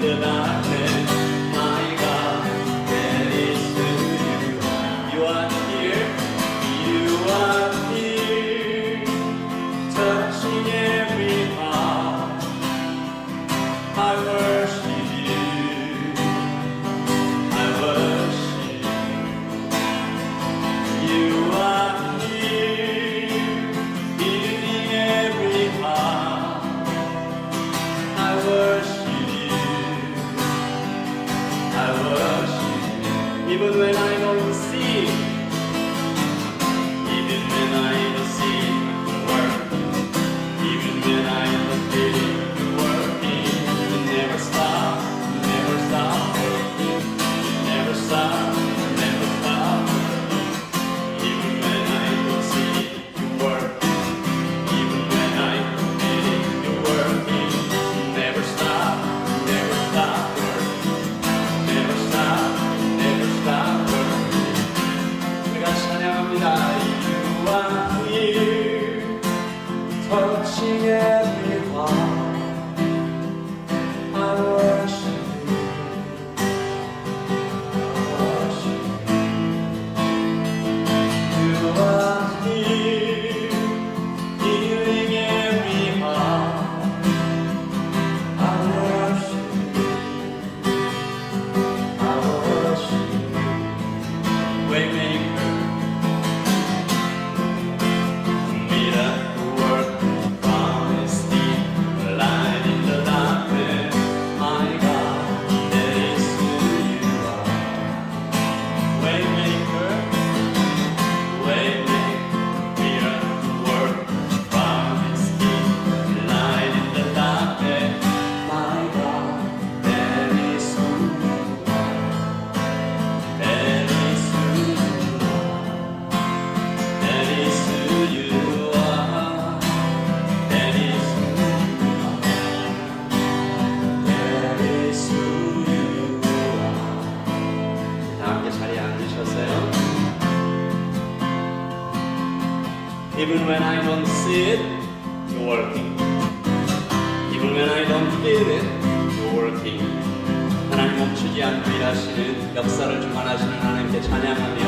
the darkness, my God, that is who you are. You are here, you are here, touching every heart. I worship you, I worship you. You are here, healing every heart. I worship you, I worship you. Even when I don't see, even when I don't see the work, even when I don't feel the working, you never stop, never stop working, never stop, never stop working. Even when I don't see you working, even when I don't feel you working, never stop working, never stop working. 우리가 찬양합니다. You are here, touching every heart. I worship you, I worship you. You are here, healing every heart. I worship you, I worship you. Waymaker, miracle worker, promise deep, light in the darkness. My God, that is who you are. Waymaker, miracle worker, promise deep, light in the darkness. My God, that is who you are. That is who you are. That is who you are. That is who you are. That is who you are. 다 함께 자리에 앉으셨어요? Even when I don't see it, you're working. Even when I don't feel it, you're working. 하나님 멈추지 않고 일하시는, 역사를 주관하시는 하나님께 찬양하며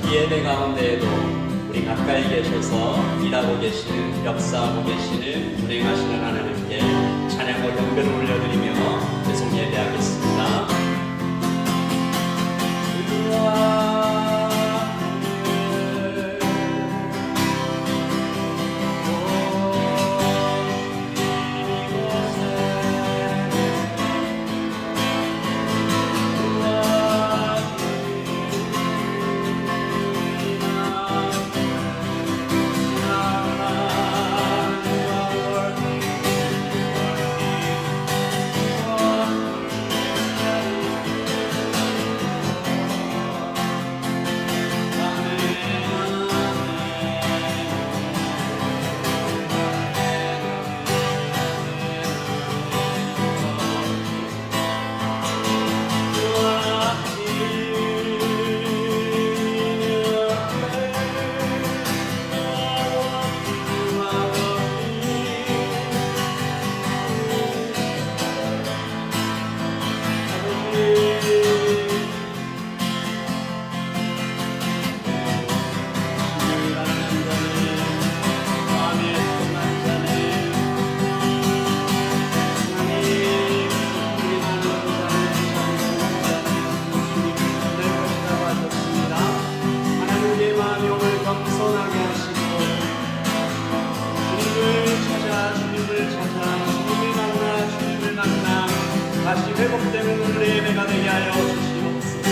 이 예배 가운데에도 우리 가까이 계셔서 일하고 계시는, 역사하고 계시는, 운행하시는 하나님께 찬양과 경배를 올려드리며 계속 예배하겠습니다. 다시 회복되는 오늘의 예배가 되게 하여 주시옵소서.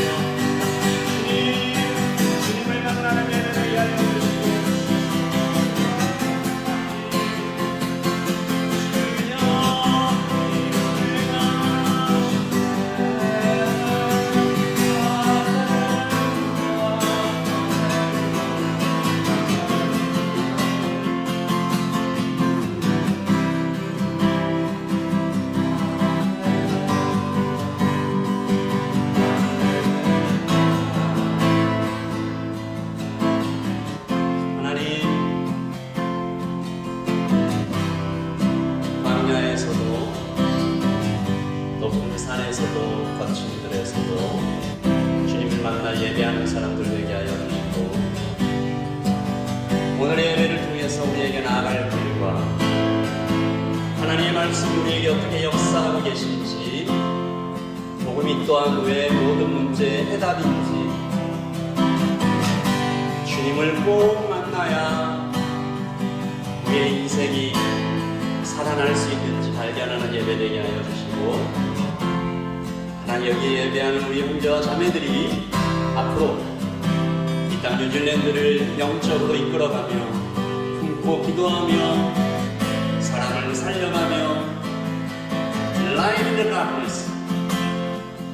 주님을 만나는 예배 되게 하여 주시옵소서. 높은 산에서도 거친 들에서도 주님을 만나 예배하는 사람들 되게 하여 주시고, 오늘의 예배를 통해서 우리에게 나아갈 길과 하나님의 말씀이 우리에게 어떻게 역사하고 계신지, 복음이 또한 왜 모든 문제의 해답인지, 주님을 꼭 만나야 우리의 인생이 살아날 수 있는지 발견하는 예배 되게 하여 주시고, 하나님 여기에 예배하는 우리 형제와 자매들이 앞으로 이 땅 뉴질랜드를 영적으로 이끌어가며 품고 기도하며 사랑을 살려가며 Light in the darkness,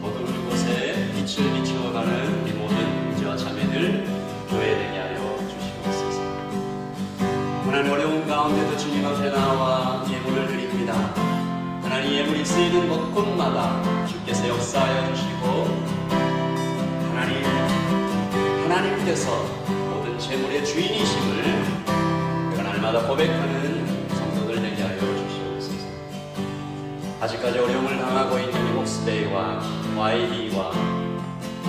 어두운 곳에 빛을 비추어가는 이 모든 형제와 자매들 교회 되게 하여 주시옵소서. 하나님 어려운 가운데도 주님 앞에 나와 예물을 드립니다. 하나님 예물이 쓰이는 곳곳마다 주께서 역사하여 주시고, 하나님께서 모든 재물의 주인이심을 우리가 날마다 고백하는 성도들 되게 하여 주시옵소서. 아직까지 어려움을 당하고 있는 이 목스베이와 YB와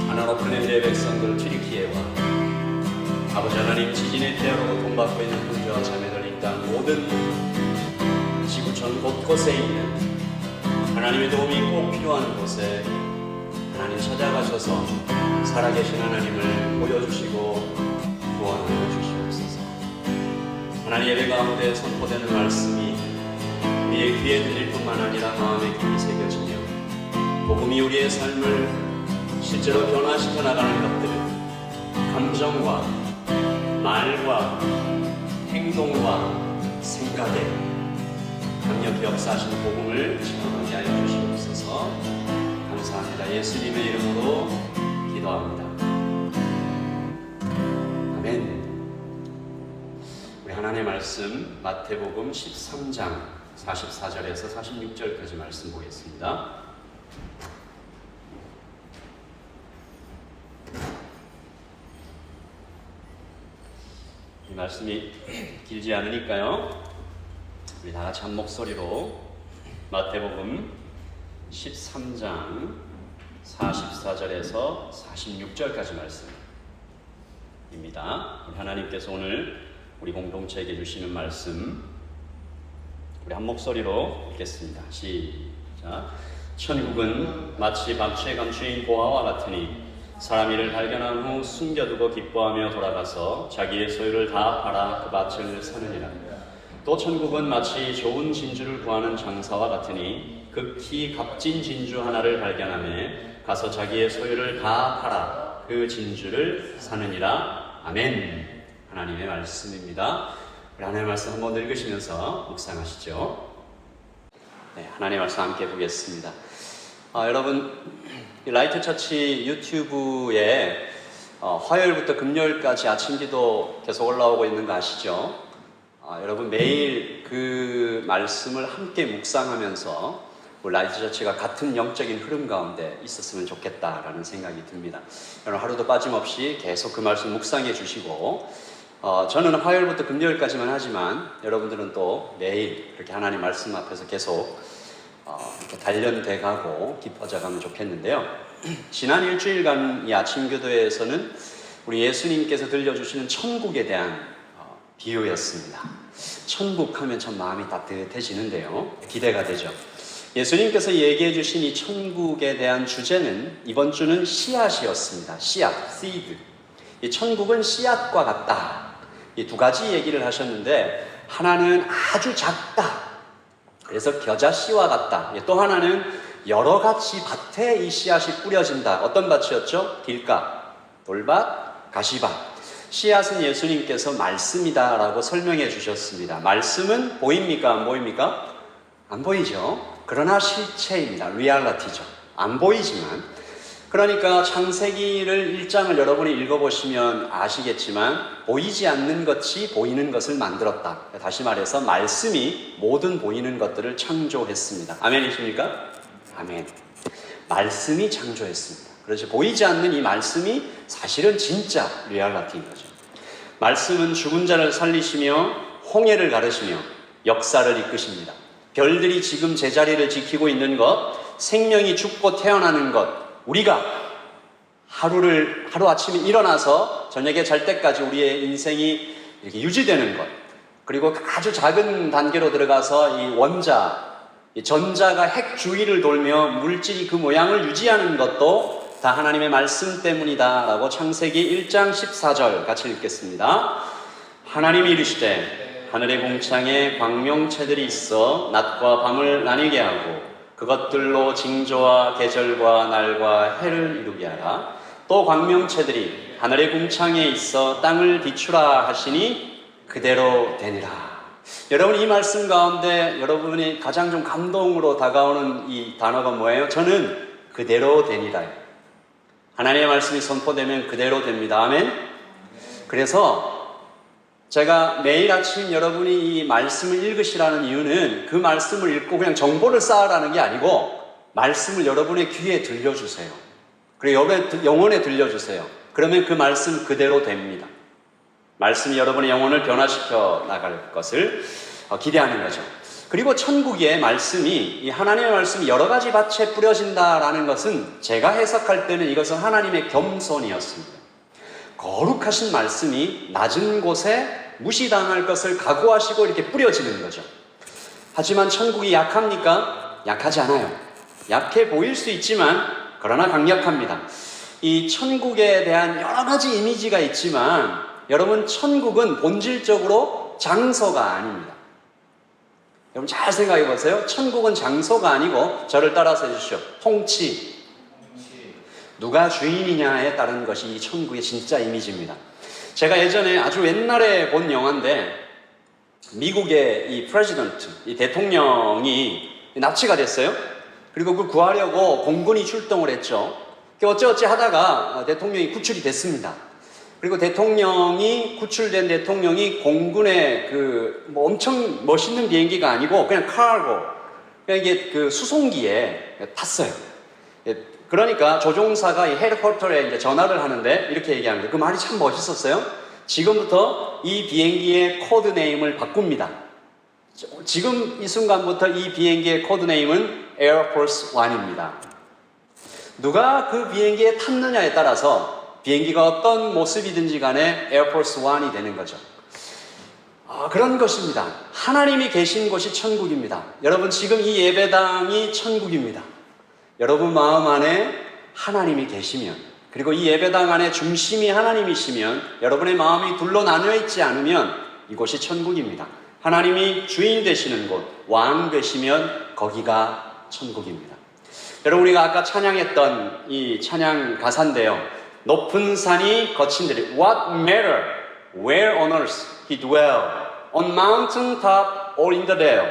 하나님 오클랜드의 백성들 튀르키예와 아버지 하나님 지진의 피해로 고통받고 있는 형제와 자매들 이 땅 모든 지구촌 곳곳에 있는 하나님의 도움이 꼭 필요한 곳에 하나님 찾아가셔서 살아계신 하나님을 보여주시고 구원하여 주시옵소서. 하나님 예배 가운데 선포되는 말씀이 우리의 귀에 들릴 뿐만 아니라 마음에 깊이 새겨지며 복음이 우리의 삶을 실제로 변화시켜 나가는 것들을 감정과 말과 행동과 생각에 강력히 역사하신 복음을 체험하게 하여 주시옵소서. 감사합니다. 예수님의 이름으로 기도합니다. 아멘. 우리 하나님의 말씀 마태복음 13장 44절에서 46절까지 말씀 보겠습니다. 이 말씀이 길지 않으니까요, 우리 다 같이 한 목소리로 마태복음 13장 44절에서 46절까지 말씀입니다. 우리 하나님께서 오늘 우리 공동체에게 주시는 말씀 우리 한 목소리로 읽겠습니다. 시작. 천국은 마치 박쥐에 감추인 보화와 같으니 사람 이를 발견한 후 숨겨두고 기뻐하며 돌아가서 자기의 소유를 다 팔아 그 밭을 사느니라. 또 천국은 마치 좋은 진주를 구하는 장사와 같으니 극히 값진 진주 하나를 발견하며 가서 자기의 소유를 다 팔아 그 진주를 사느니라. 아멘. 하나님의 말씀입니다. 우리 하나님의 말씀 한번 읽으시면서 묵상하시죠. 네, 하나님의 말씀 함께 보겠습니다. 여러분, 라이트 처치 유튜브에 화요일부터 금요일까지 아침 기도 계속 올라오고 있는 거 아시죠? 여러분 매일 그 말씀을 함께 묵상하면서 라이트 처치가 같은 영적인 흐름 가운데 있었으면 좋겠다라는 생각이 듭니다. 여러분 하루도 빠짐없이 계속 그 말씀 묵상해 주시고, 저는 화요일부터 금요일까지만 하지만 여러분들은 또 매일 이렇게 하나님 말씀 앞에서 계속 이렇게 단련돼 가고 깊어져 가면 좋겠는데요. 지난 일주일간 이 아침 교도에서는 우리 예수님께서 들려주시는 천국에 대한 비유였습니다. 천국 하면 참 마음이 따뜻해지는데요. 기대가 되죠. 예수님께서 얘기해 주신 이 천국에 대한 주제는 이번 주는 씨앗이었습니다. 씨앗, seed. 이 천국은 씨앗과 같다. 이 두 가지 얘기를 하셨는데, 하나는 아주 작다. 그래서 겨자씨와 같다. 또 하나는 여러 가지 밭에 이 씨앗이 뿌려진다. 어떤 밭이었죠? 길가, 돌밭, 가시밭. 씨앗은 예수님께서 말씀이다 라고 설명해 주셨습니다. 말씀은 보입니까? 안 보입니까? 안 보이죠. 그러나 실체입니다. 리얼리티죠. 안 보이지만, 그러니까 창세기를 1장을 여러분이 읽어보시면 아시겠지만 보이지 않는 것이 보이는 것을 만들었다. 다시 말해서 말씀이 모든 보이는 것들을 창조했습니다. 아멘이십니까? 아멘. 말씀이 창조했습니다. 그래서 보이지 않는 이 말씀이 사실은 진짜 리얼리티인 거죠. 말씀은 죽은 자를 살리시며 홍해를 가르시며 역사를 이끄십니다. 별들이 지금 제자리를 지키고 있는 것, 생명이 죽고 태어나는 것, 우리가 하루아침에 일어나서 저녁에 잘 때까지 우리의 인생이 이렇게 유지되는 것, 그리고 아주 작은 단계로 들어가서 이 원자, 이 전자가 핵 주위를 돌며 물질이 그 모양을 유지하는 것도 다 하나님의 말씀 때문이다 라고 창세기 1장 14절 같이 읽겠습니다. 하나님이 이르시되 하늘의 궁창에 광명체들이 있어 낮과 밤을 나뉘게 하고 그것들로 징조와 계절과 날과 해를 이루게 하라. 또 광명체들이 하늘의 궁창에 있어 땅을 비추라 하시니 그대로 되니라. 여러분, 이 말씀 가운데 여러분이 가장 좀 감동으로 다가오는 이 단어가 뭐예요? 저는 그대로 되니라. 하나님의 말씀이 선포되면 그대로 됩니다. 아멘? 그래서 제가 매일 아침 여러분이 이 말씀을 읽으시라는 이유는 그 말씀을 읽고 그냥 정보를 쌓으라는 게 아니고 말씀을 여러분의 귀에 들려주세요. 그리고 영혼에 들려주세요. 그러면 그 말씀 그대로 됩니다. 말씀이 여러분의 영혼을 변화시켜 나갈 것을 기대하는 거죠. 그리고 천국의 말씀이, 이 하나님의 말씀이 여러 가지 밭에 뿌려진다라는 것은 제가 해석할 때는 이것은 하나님의 겸손이었습니다. 거룩하신 말씀이 낮은 곳에 무시당할 것을 각오하시고 이렇게 뿌려지는 거죠. 하지만 천국이 약합니까? 약하지 않아요. 약해 보일 수 있지만 그러나 강력합니다. 이 천국에 대한 여러 가지 이미지가 있지만 여러분, 천국은 본질적으로 장소가 아닙니다. 여러분 잘 생각해 보세요. 천국은 장소가 아니고 저를 따라서 해주시오. 통치. 누가 주인이냐에 따른 것이 이 천국의 진짜 이미지입니다. 제가 예전에 아주 옛날에 본 영화인데 미국의 이 프레지던트, 이 대통령이 납치가 됐어요. 그리고 그걸 구하려고 공군이 출동을 했죠. 어찌어찌 하다가 대통령이 구출이 됐습니다. 그리고 구출된 대통령이 공군의 뭐 엄청 멋있는 비행기가 아니고 그냥 카고, 그냥 이게 그 수송기에 탔어요. 그러니까 조종사가 이 헬리콥터에 이제 전화를 하는데 이렇게 얘기합니다. 그 말이 참 멋있었어요. 지금부터 이 비행기의 코드 네임을 바꿉니다. 지금 이 순간부터 이 비행기의 코드 네임은 에어포스 1입니다. 누가 그 비행기에 탔느냐에 따라서 비행기가 어떤 모습이든지 간에 에어포스 1이 되는 거죠. 그런 것입니다. 하나님이 계신 곳이 천국입니다. 여러분, 지금 이 예배당이 천국입니다. 여러분 마음 안에 하나님이 계시면, 그리고 이 예배당 안에 중심이 하나님이시면, 여러분의 마음이 둘로 나뉘어 있지 않으면 이곳이 천국입니다. 하나님이 주인 되시는 곳, 왕 되시면 거기가 천국입니다. 여러분, 우리가 아까 찬양했던 이 찬양 가사인데요. 높은 산이 거친 들이 What matter where on earth he dwell, on mountain top or in the dale,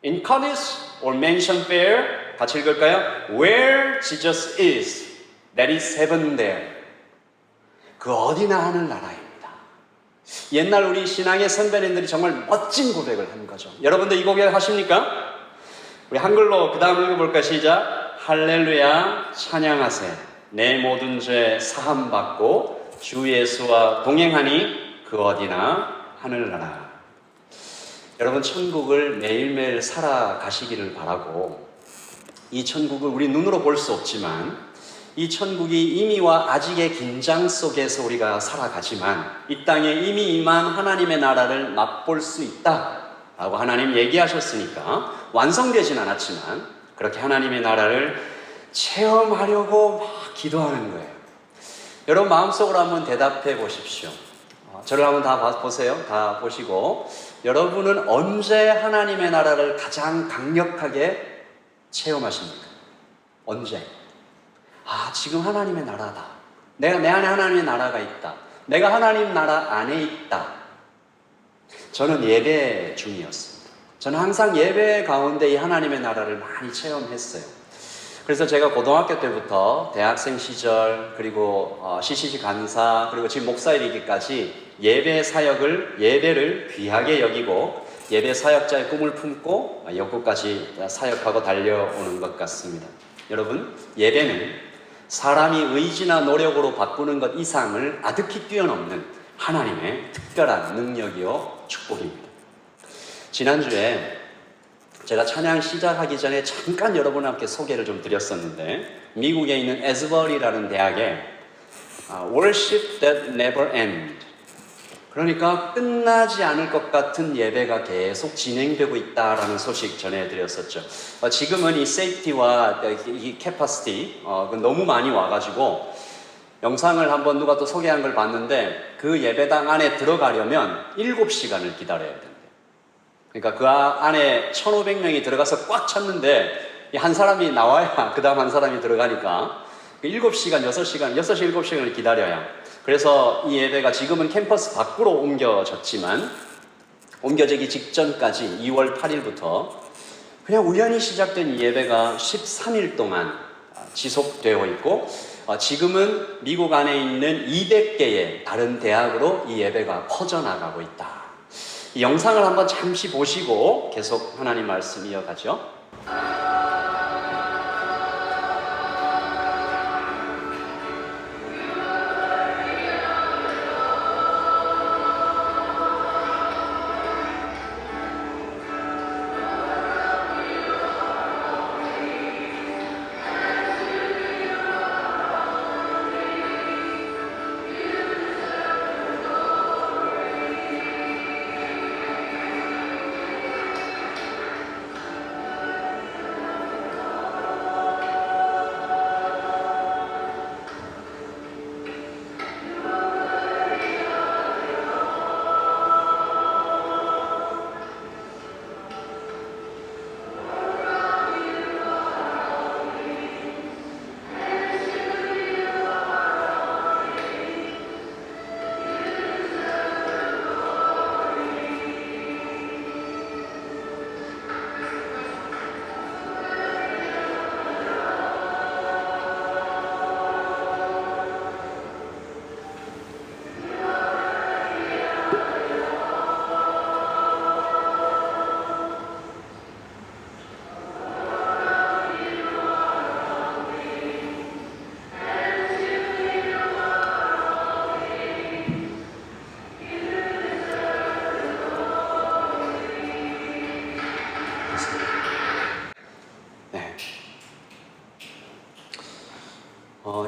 in cottage or mansion fair. 같이 읽을까요? Where Jesus is, that is heaven there. 그 어디나 하늘나라입니다. 옛날 우리 신앙의 선배님들이 정말 멋진 고백을 한 거죠. 여러분들 이 고백 하십니까? 우리 한글로 그 다음 읽어볼까? 시작. 할렐루야 찬양하세. 내 모든 죄 사함받고 주 예수와 동행하니 그 어디나 하늘나라. 여러분, 천국을 매일매일 살아가시기를 바라고, 이 천국을 우리 눈으로 볼 수 없지만 이 천국이 이미와 아직의 긴장 속에서 우리가 살아가지만 이 땅에 이미 임한 하나님의 나라를 맛볼 수 있다라고 하나님 얘기하셨으니까 완성되진 않았지만 그렇게 하나님의 나라를 체험하려고 막 기도하는 거예요. 여러분 마음속으로 한번 대답해 보십시오. 저를 한번 다 보세요. 다 보시고, 여러분은 언제 하나님의 나라를 가장 강력하게 체험하십니까? 언제? 지금 하나님의 나라다. 내 안에 하나님의 나라가 있다. 내가 하나님 나라 안에 있다. 저는 예배 중이었습니다. 저는 항상 예배 가운데 이 하나님의 나라를 많이 체험했어요. 그래서 제가 고등학교 때부터 대학생 시절, 그리고 CCC 간사, 그리고 지금 목사이기까지 예배를 귀하게 여기고 예배 사역자의 꿈을 품고 여기까지 사역하고 달려오는 것 같습니다. 여러분, 예배는 사람이 의지나 노력으로 바꾸는 것 이상을 아득히 뛰어넘는 하나님의 특별한 능력이요 축복입니다. 지난주에 제가 찬양 시작하기 전에 잠깐 여러분께 소개를 좀 드렸었는데, 미국에 있는 에즈버리라는 대학에 Worship That Never End, 그러니까 끝나지 않을 것 같은 예배가 계속 진행되고 있다라는 소식 전해드렸었죠. 지금은 이 세이프티와 이 캐파시티 너무 많이 와가지고 영상을 한번 누가 또 소개한 걸 봤는데, 그 예배당 안에 들어가려면 7시간을 기다려야 된대요. 그러니까 그 안에 1,500명이 들어가서 꽉 찼는데 한 사람이 나와야 그 다음 한 사람이 들어가니까 7시간, 6시간, 6시, 7시간을 기다려야. 그래서 이 예배가 지금은 캠퍼스 밖으로 옮겨졌지만, 옮겨지기 직전까지 2월 8일부터 그냥 우연히 시작된 이 예배가 13일 동안 지속되어 있고, 지금은 미국 안에 있는 200개의 다른 대학으로 이 예배가 퍼져나가고 있다. 이 영상을 한번 잠시 보시고 계속 하나님 말씀 이어가죠. 네.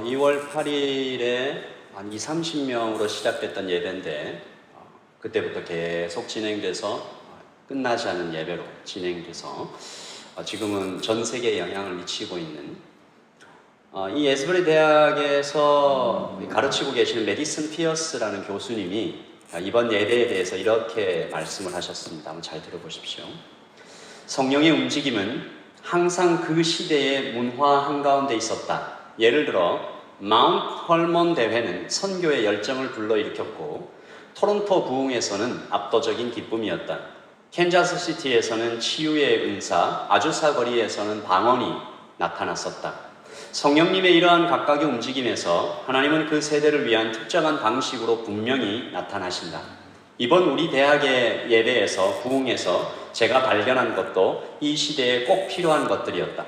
2월 8일에 한 20-30명으로 시작됐던 예배인데, 그때부터 계속 진행돼서 끝나지 않은 예배로 진행돼서 지금은 전 세계에 영향을 미치고 있는, 이 에스버리 대학에서 가르치고 계시는 메디슨 피어스라는 교수님이 이번 예배에 대해서 이렇게 말씀을 하셨습니다. 한번 잘 들어보십시오. 성령의 움직임은 항상 그 시대의 문화 한가운데 있었다. 예를 들어 마운트 헐먼 대회는 선교의 열정을 불러일으켰고, 토론토 부흥에서는 압도적인 기쁨이었다. 캔자스 시티에서는 치유의 은사, 아주사 거리에서는 방언이 나타났었다. 성령님의 이러한 각각의 움직임에서 하나님은 그 세대를 위한 특정한 방식으로 분명히 나타나신다. 이번 우리 대학의 예배에서, 부흥에서 제가 발견한 것도 이 시대에 꼭 필요한 것들이었다.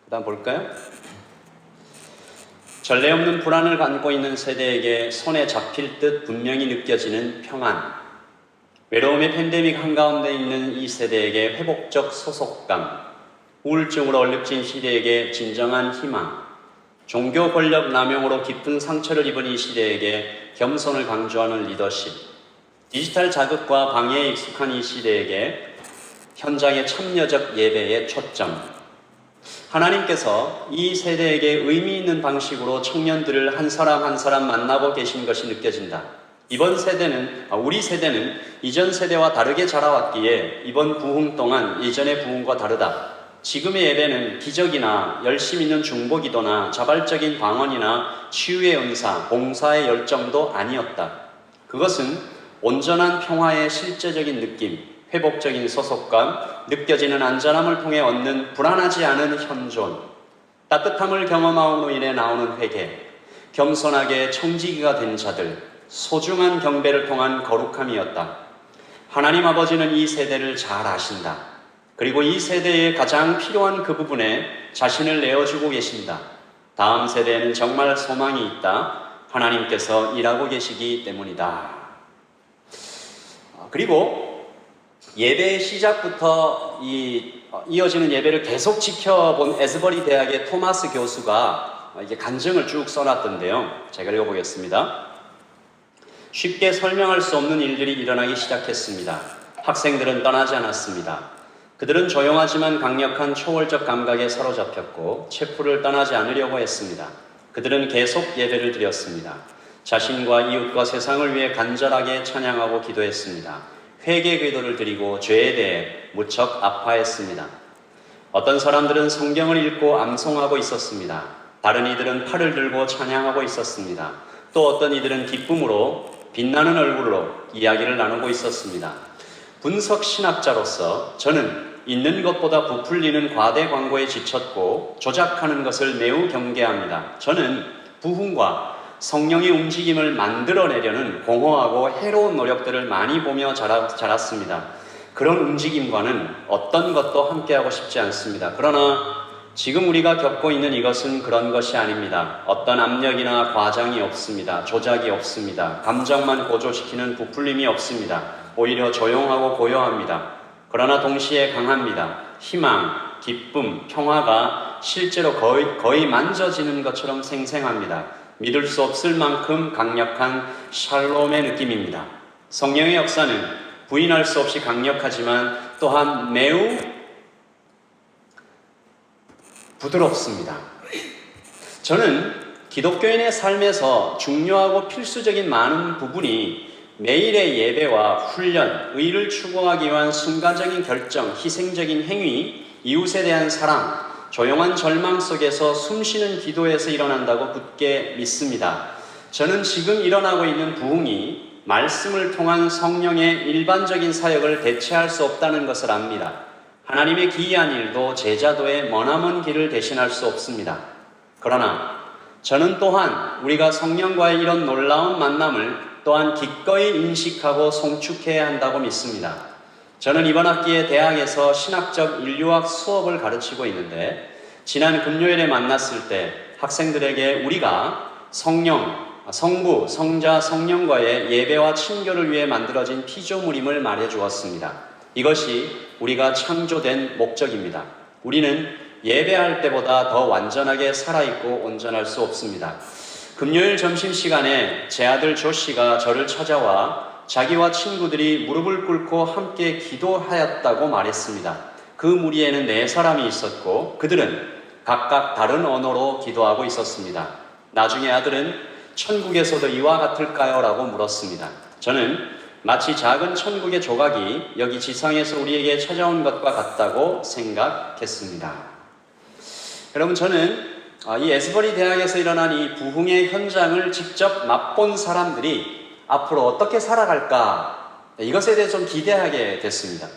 그 다음 볼까요? 전례 없는 불안을 안고 있는 세대에게 손에 잡힐 듯 분명히 느껴지는 평안, 외로움의 팬데믹 한가운데 있는 이 세대에게 회복적 소속감, 우울증으로 얼룩진 시대에게 진정한 희망, 종교 권력 남용으로 깊은 상처를 입은 이 시대에게 겸손을 강조하는 리더십, 디지털 자극과 방해에 익숙한 이 시대에게 현장의 참여적 예배의 초점. 하나님께서 이 세대에게 의미 있는 방식으로 청년들을 한 사람 한 사람 만나고 계신 것이 느껴진다. 이번 세대는, 우리 세대는 이전 세대와 다르게 자라왔기에 이번 부흥 동안 예전의 부흥과 다르다. 지금의 예배는 기적이나 열심 있는 중보기도나 자발적인 방언이나 치유의 은사, 봉사의 열정도 아니었다. 그것은 온전한 평화의 실제적인 느낌, 회복적인 소속감, 느껴지는 안전함을 통해 얻는 불안하지 않은 현존, 따뜻함을 경험함으로 인해 나오는 회개, 겸손하게 청지기가 된 자들, 소중한 경배를 통한 거룩함이었다. 하나님 아버지는 이 세대를 잘 아신다. 그리고 이 세대에 가장 필요한 그 부분에 자신을 내어주고 계신다. 다음 세대에는 정말 소망이 있다. 하나님께서 일하고 계시기 때문이다. 그리고 예배의 시작부터 이어지는 예배를 계속 지켜본 에스버리 대학의 토마스 교수가 이게 간증을 쭉 써놨던데요. 제가 읽어보겠습니다. 쉽게 설명할 수 없는 일들이 일어나기 시작했습니다. 학생들은 떠나지 않았습니다. 그들은 조용하지만 강력한 초월적 감각에 사로잡혔고 체포를 떠나지 않으려고 했습니다. 그들은 계속 예배를 드렸습니다. 자신과 이웃과 세상을 위해 간절하게 찬양하고 기도했습니다. 회개 기도를 드리고 죄에 대해 무척 아파했습니다. 어떤 사람들은 성경을 읽고 암송하고 있었습니다. 다른 이들은 팔을 들고 찬양하고 있었습니다. 또 어떤 이들은 기쁨으로 빛나는 얼굴로 이야기를 나누고 있었습니다. 분석 신학자로서 저는 있는 것보다 부풀리는 과대 광고에 지쳤고 조작하는 것을 매우 경계합니다. 저는 부흥과 성령의 움직임을 만들어내려는 공허하고 해로운 노력들을 많이 보며 자랐습니다. 그런 움직임과는 어떤 것도 함께하고 싶지 않습니다. 그러나 지금 우리가 겪고 있는 이것은 그런 것이 아닙니다. 어떤 압력이나 과장이 없습니다. 조작이 없습니다. 감정만 고조시키는 부풀림이 없습니다. 오히려 조용하고 고요합니다. 그러나 동시에 강합니다. 희망, 기쁨, 평화가 실제로 거의 만져지는 것처럼 생생합니다. 믿을 수 없을 만큼 강력한 샬롬의 느낌입니다. 성령의 역사는 부인할 수 없이 강력하지만 또한 매우 부드럽습니다. 저는 기독교인의 삶에서 중요하고 필수적인 많은 부분이 매일의 예배와 훈련, 의를 추구하기 위한 순간적인 결정, 희생적인 행위, 이웃에 대한 사랑, 조용한 절망 속에서 숨쉬는 기도에서 일어난다고 굳게 믿습니다. 저는 지금 일어나고 있는 부흥이 말씀을 통한 성령의 일반적인 사역을 대체할 수 없다는 것을 압니다. 하나님의 기이한 일도 제자도의 머나먼 길을 대신할 수 없습니다. 그러나 저는 또한 우리가 성령과의 이런 놀라운 만남을 또한 기꺼이 인식하고 송축해야 한다고 믿습니다. 저는 이번 학기에 대학에서 신학적 인류학 수업을 가르치고 있는데 지난 금요일에 만났을 때 학생들에게 우리가 성부, 성자, 성령과의 예배와 친교를 위해 만들어진 피조물임을 말해 주었습니다. 이것이 우리가 창조된 목적입니다. 우리는 예배할 때보다 더 완전하게 살아있고 온전할 수 없습니다. 금요일 점심시간에 제 아들 조씨가 저를 찾아와 자기와 친구들이 무릎을 꿇고 함께 기도하였다고 말했습니다. 그 무리에는 4사람이 있었고 그들은 각각 다른 언어로 기도하고 있었습니다. 나중에 아들은 천국에서도 이와 같을까요? 라고 물었습니다. 저는 마치 작은 천국의 조각이 여기 지상에서 우리에게 찾아온 것과 같다고 생각했습니다. 여러분, 저는 이 에스버리 대학에서 일어난 이 부흥의 현장을 직접 맛본 사람들이 앞으로 어떻게 살아갈까, 이것에 대해 좀 기대하게 됐습니다.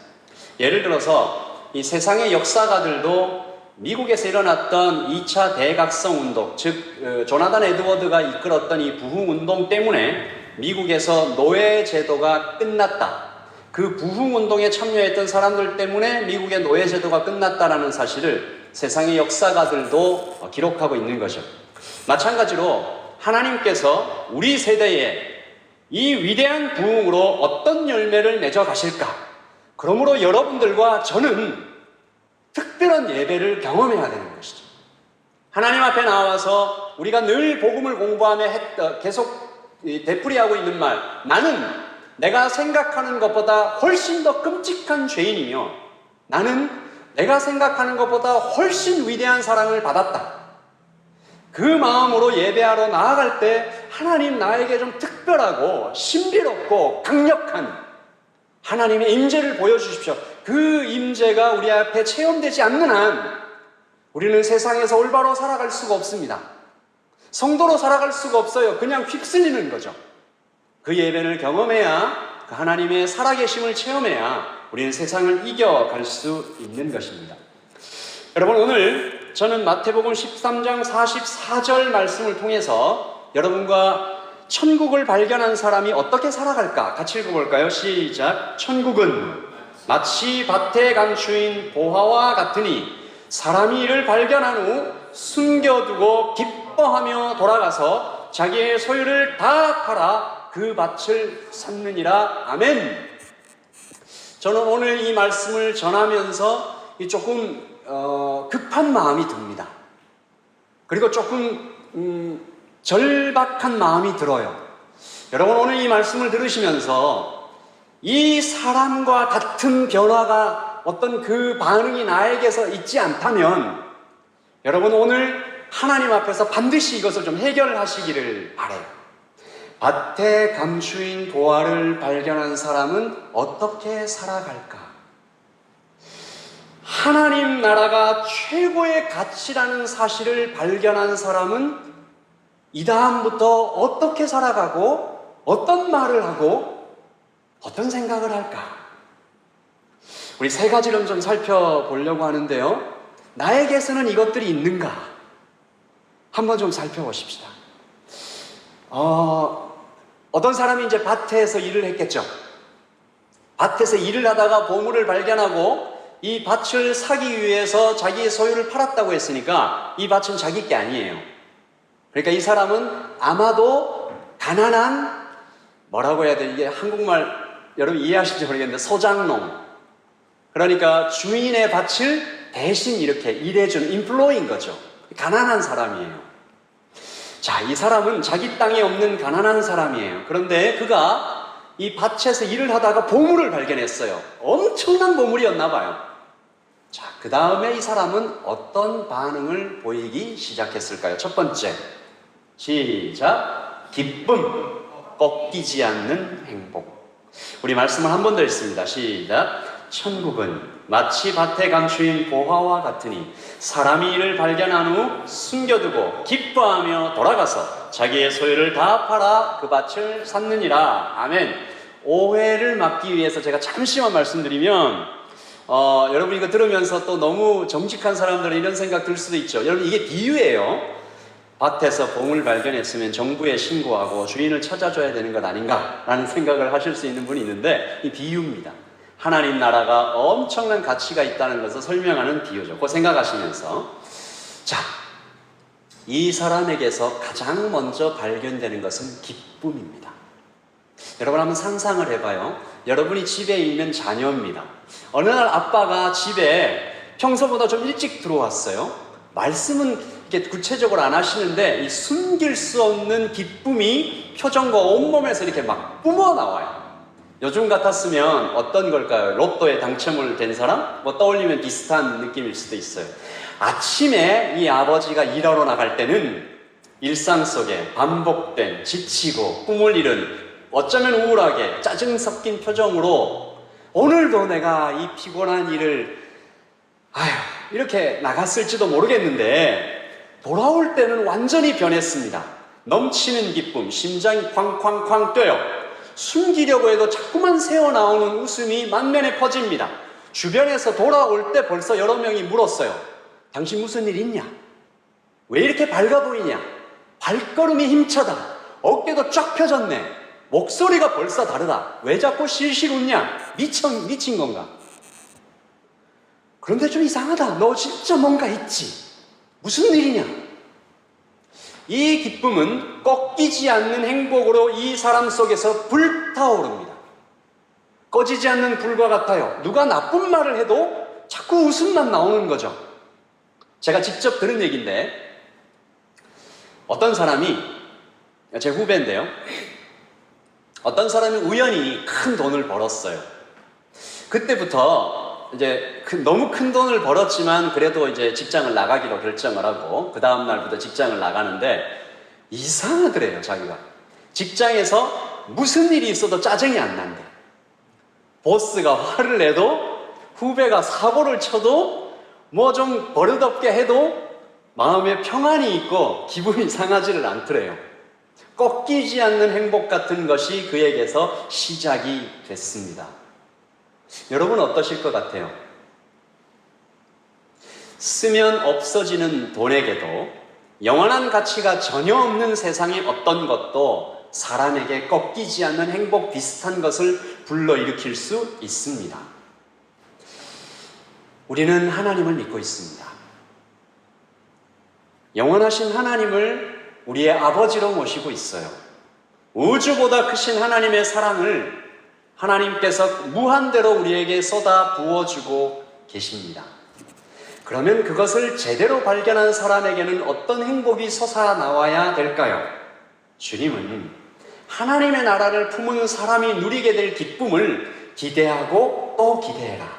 예를 들어서 이 세상의 역사가들도 미국에서 일어났던 2차 대각성 운동, 즉 조나단 에드워드가 이끌었던 이 부흥 운동 때문에 미국에서 노예 제도가 끝났다. 그 부흥 운동에 참여했던 사람들 때문에 미국의 노예 제도가 끝났다라는 사실을 세상의 역사가들도 기록하고 있는 거죠. 마찬가지로 하나님께서 우리 세대에 이 위대한 부흥으로 어떤 열매를 맺어 가실까? 그러므로 여러분들과 저는 특별한 예배를 경험해야 되는 것이죠. 하나님 앞에 나와서 우리가 늘 복음을 공부하며 계속 되풀이하고 있는 말, 나는 내가 생각하는 것보다 훨씬 더 끔찍한 죄인이며 나는 내가 생각하는 것보다 훨씬 위대한 사랑을 받았다. 그 마음으로 예배하러 나아갈 때 하나님 나에게 좀 특별하고 신비롭고 강력한 하나님의 임재를 보여주십시오. 그 임재가 우리 앞에 체험되지 않는 한 우리는 세상에서 올바로 살아갈 수가 없습니다. 성도로 살아갈 수가 없어요. 그냥 휩쓸리는 거죠. 그 예배를 경험해야, 그 하나님의 살아계심을 체험해야 우리는 세상을 이겨갈 수 있는 것입니다. 여러분, 오늘 저는 마태복음 13장 44절 말씀을 통해서 여러분과 천국을 발견한 사람이 어떻게 살아갈까 같이 읽어볼까요? 시작. 천국은 마치 밭에 감추인 보화와 같으니 사람이 이를 발견한 후 숨겨두고 기뻐하며 돌아가서 자기의 소유를 다 팔아 그 밭을 샀느니라. 아멘. 저는 오늘 이 말씀을 전하면서 조금 급한 마음이 듭니다. 그리고 조금 절박한 마음이 들어요. 여러분, 오늘 이 말씀을 들으시면서 이 사람과 같은 변화가 어떤 그 반응이 나에게서 있지 않다면 여러분, 오늘 하나님 앞에서 반드시 이것을 좀 해결하시기를 바라요. 밭에 감추인 보화를 발견한 사람은 어떻게 살아갈까? 하나님 나라가 최고의 가치라는 사실을 발견한 사람은 이 다음부터 어떻게 살아가고 어떤 말을 하고 어떤 생각을 할까? 우리 세 가지를 좀 살펴보려고 하는데요. 나에게서는 이것들이 있는가? 한번 좀 살펴보십시다. 어떤 사람이 이제 밭에서 일을 했겠죠. 밭에서 일을 하다가 보물을 발견하고 이 밭을 사기 위해서 자기의 소유를 팔았다고 했으니까 이 밭은 자기 게 아니에요. 그러니까 이 사람은 아마도 가난한, 뭐라고 해야 돼? 이게 한국말 여러분 이해하실지 모르겠는데 소장농. 그러니까 주인의 밭을 대신 이렇게 일해주는 인플로이인 거죠. 가난한 사람이에요. 자, 이 사람은 자기 땅에 없는 가난한 사람이에요. 그런데 그가 이 밭에서 일을 하다가 보물을 발견했어요. 엄청난 보물이었나 봐요. 자, 그 다음에 이 사람은 어떤 반응을 보이기 시작했을까요? 첫 번째, 시작. 기쁨, 꺾이지 않는 행복. 우리 말씀을 한 번 더 읽습니다. 시작. 천국은 마치 밭에 감추인 보화와 같으니 사람이 이를 발견한 후 숨겨두고 기뻐하며 돌아가서 자기의 소유를 다 팔아 그 밭을 샀느니라. 아멘. 오해를 막기 위해서 제가 잠시만 말씀드리면 여러분 이거 들으면서 또 너무 정직한 사람들은 이런 생각 들 수도 있죠. 여러분 이게 비유예요. 밭에서 보물 발견했으면 정부에 신고하고 주인을 찾아줘야 되는 것 아닌가 라는 생각을 하실 수 있는 분이 있는데 이 비유입니다. 하나님 나라가 엄청난 가치가 있다는 것을 설명하는 비유죠. 그거 생각하시면서 자, 이 사람에게서 가장 먼저 발견되는 것은 기쁨입니다. 여러분 한번 상상을 해봐요. 여러분이 집에 있는 자녀입니다. 어느 날 아빠가 집에 평소보다 좀 일찍 들어왔어요. 말씀은 이렇게 구체적으로 안 하시는데 이 숨길 수 없는 기쁨이 표정과 온몸에서 이렇게 막 뿜어 나와요. 요즘 같았으면 어떤 걸까요? 로또에 당첨을 된 사람? 뭐 떠올리면 비슷한 느낌일 수도 있어요. 아침에 이 아버지가 일하러 나갈 때는 일상 속에 반복된 지치고 꿈을 잃은 어쩌면 우울하게 짜증 섞인 표정으로 오늘도 내가 이 피곤한 일을 이렇게 나갔을지도 모르겠는데 돌아올 때는 완전히 변했습니다. 넘치는 기쁨, 심장이 쾅쾅쾅 뛰어요. 숨기려고 해도 자꾸만 새어나오는 웃음이 만면에 퍼집니다. 주변에서 돌아올 때 벌써 여러 명이 물었어요. 당신 무슨 일 있냐? 왜 이렇게 밝아 보이냐? 발걸음이 힘차다. 어깨도 쫙 펴졌네. 목소리가 벌써 다르다. 왜 자꾸 실실 웃냐? 미친 건가? 그런데 좀 이상하다. 너 진짜 뭔가 있지? 무슨 일이냐? 이 기쁨은 꺾이지 않는 행복으로 이 사람 속에서 불타오릅니다. 꺼지지 않는 불과 같아요. 누가 나쁜 말을 해도 자꾸 웃음만 나오는 거죠. 제가 직접 들은 얘기인데 어떤 사람이, 제 후배인데요. 어떤 사람이 우연히 큰 돈을 벌었어요. 그때부터 이제 너무 큰 돈을 벌었지만 그래도 이제 직장을 나가기로 결정을 하고 그 다음 날부터 직장을 나가는데 이상하더래요. 자기가 직장에서 무슨 일이 있어도 짜증이 안 난대. 보스가 화를 내도 후배가 사고를 쳐도 뭐 좀 버릇없게 해도 마음에 평안이 있고 기분이 상하지를 않더래요. 꺾이지 않는 행복 같은 것이 그에게서 시작이 됐습니다. 여러분 어떠실 것 같아요? 쓰면 없어지는 돈에게도 영원한 가치가 전혀 없는 세상의 어떤 것도 사람에게 꺾이지 않는 행복 비슷한 것을 불러일으킬 수 있습니다. 우리는 하나님을 믿고 있습니다. 영원하신 하나님을 우리의 아버지로 모시고 있어요. 우주보다 크신 하나님의 사랑을 하나님께서 무한대로 우리에게 쏟아 부어주고 계십니다. 그러면 그것을 제대로 발견한 사람에게는 어떤 행복이 솟아나와야 될까요? 주님은 하나님의 나라를 품은 사람이 누리게 될 기쁨을 기대하고 또 기대해라.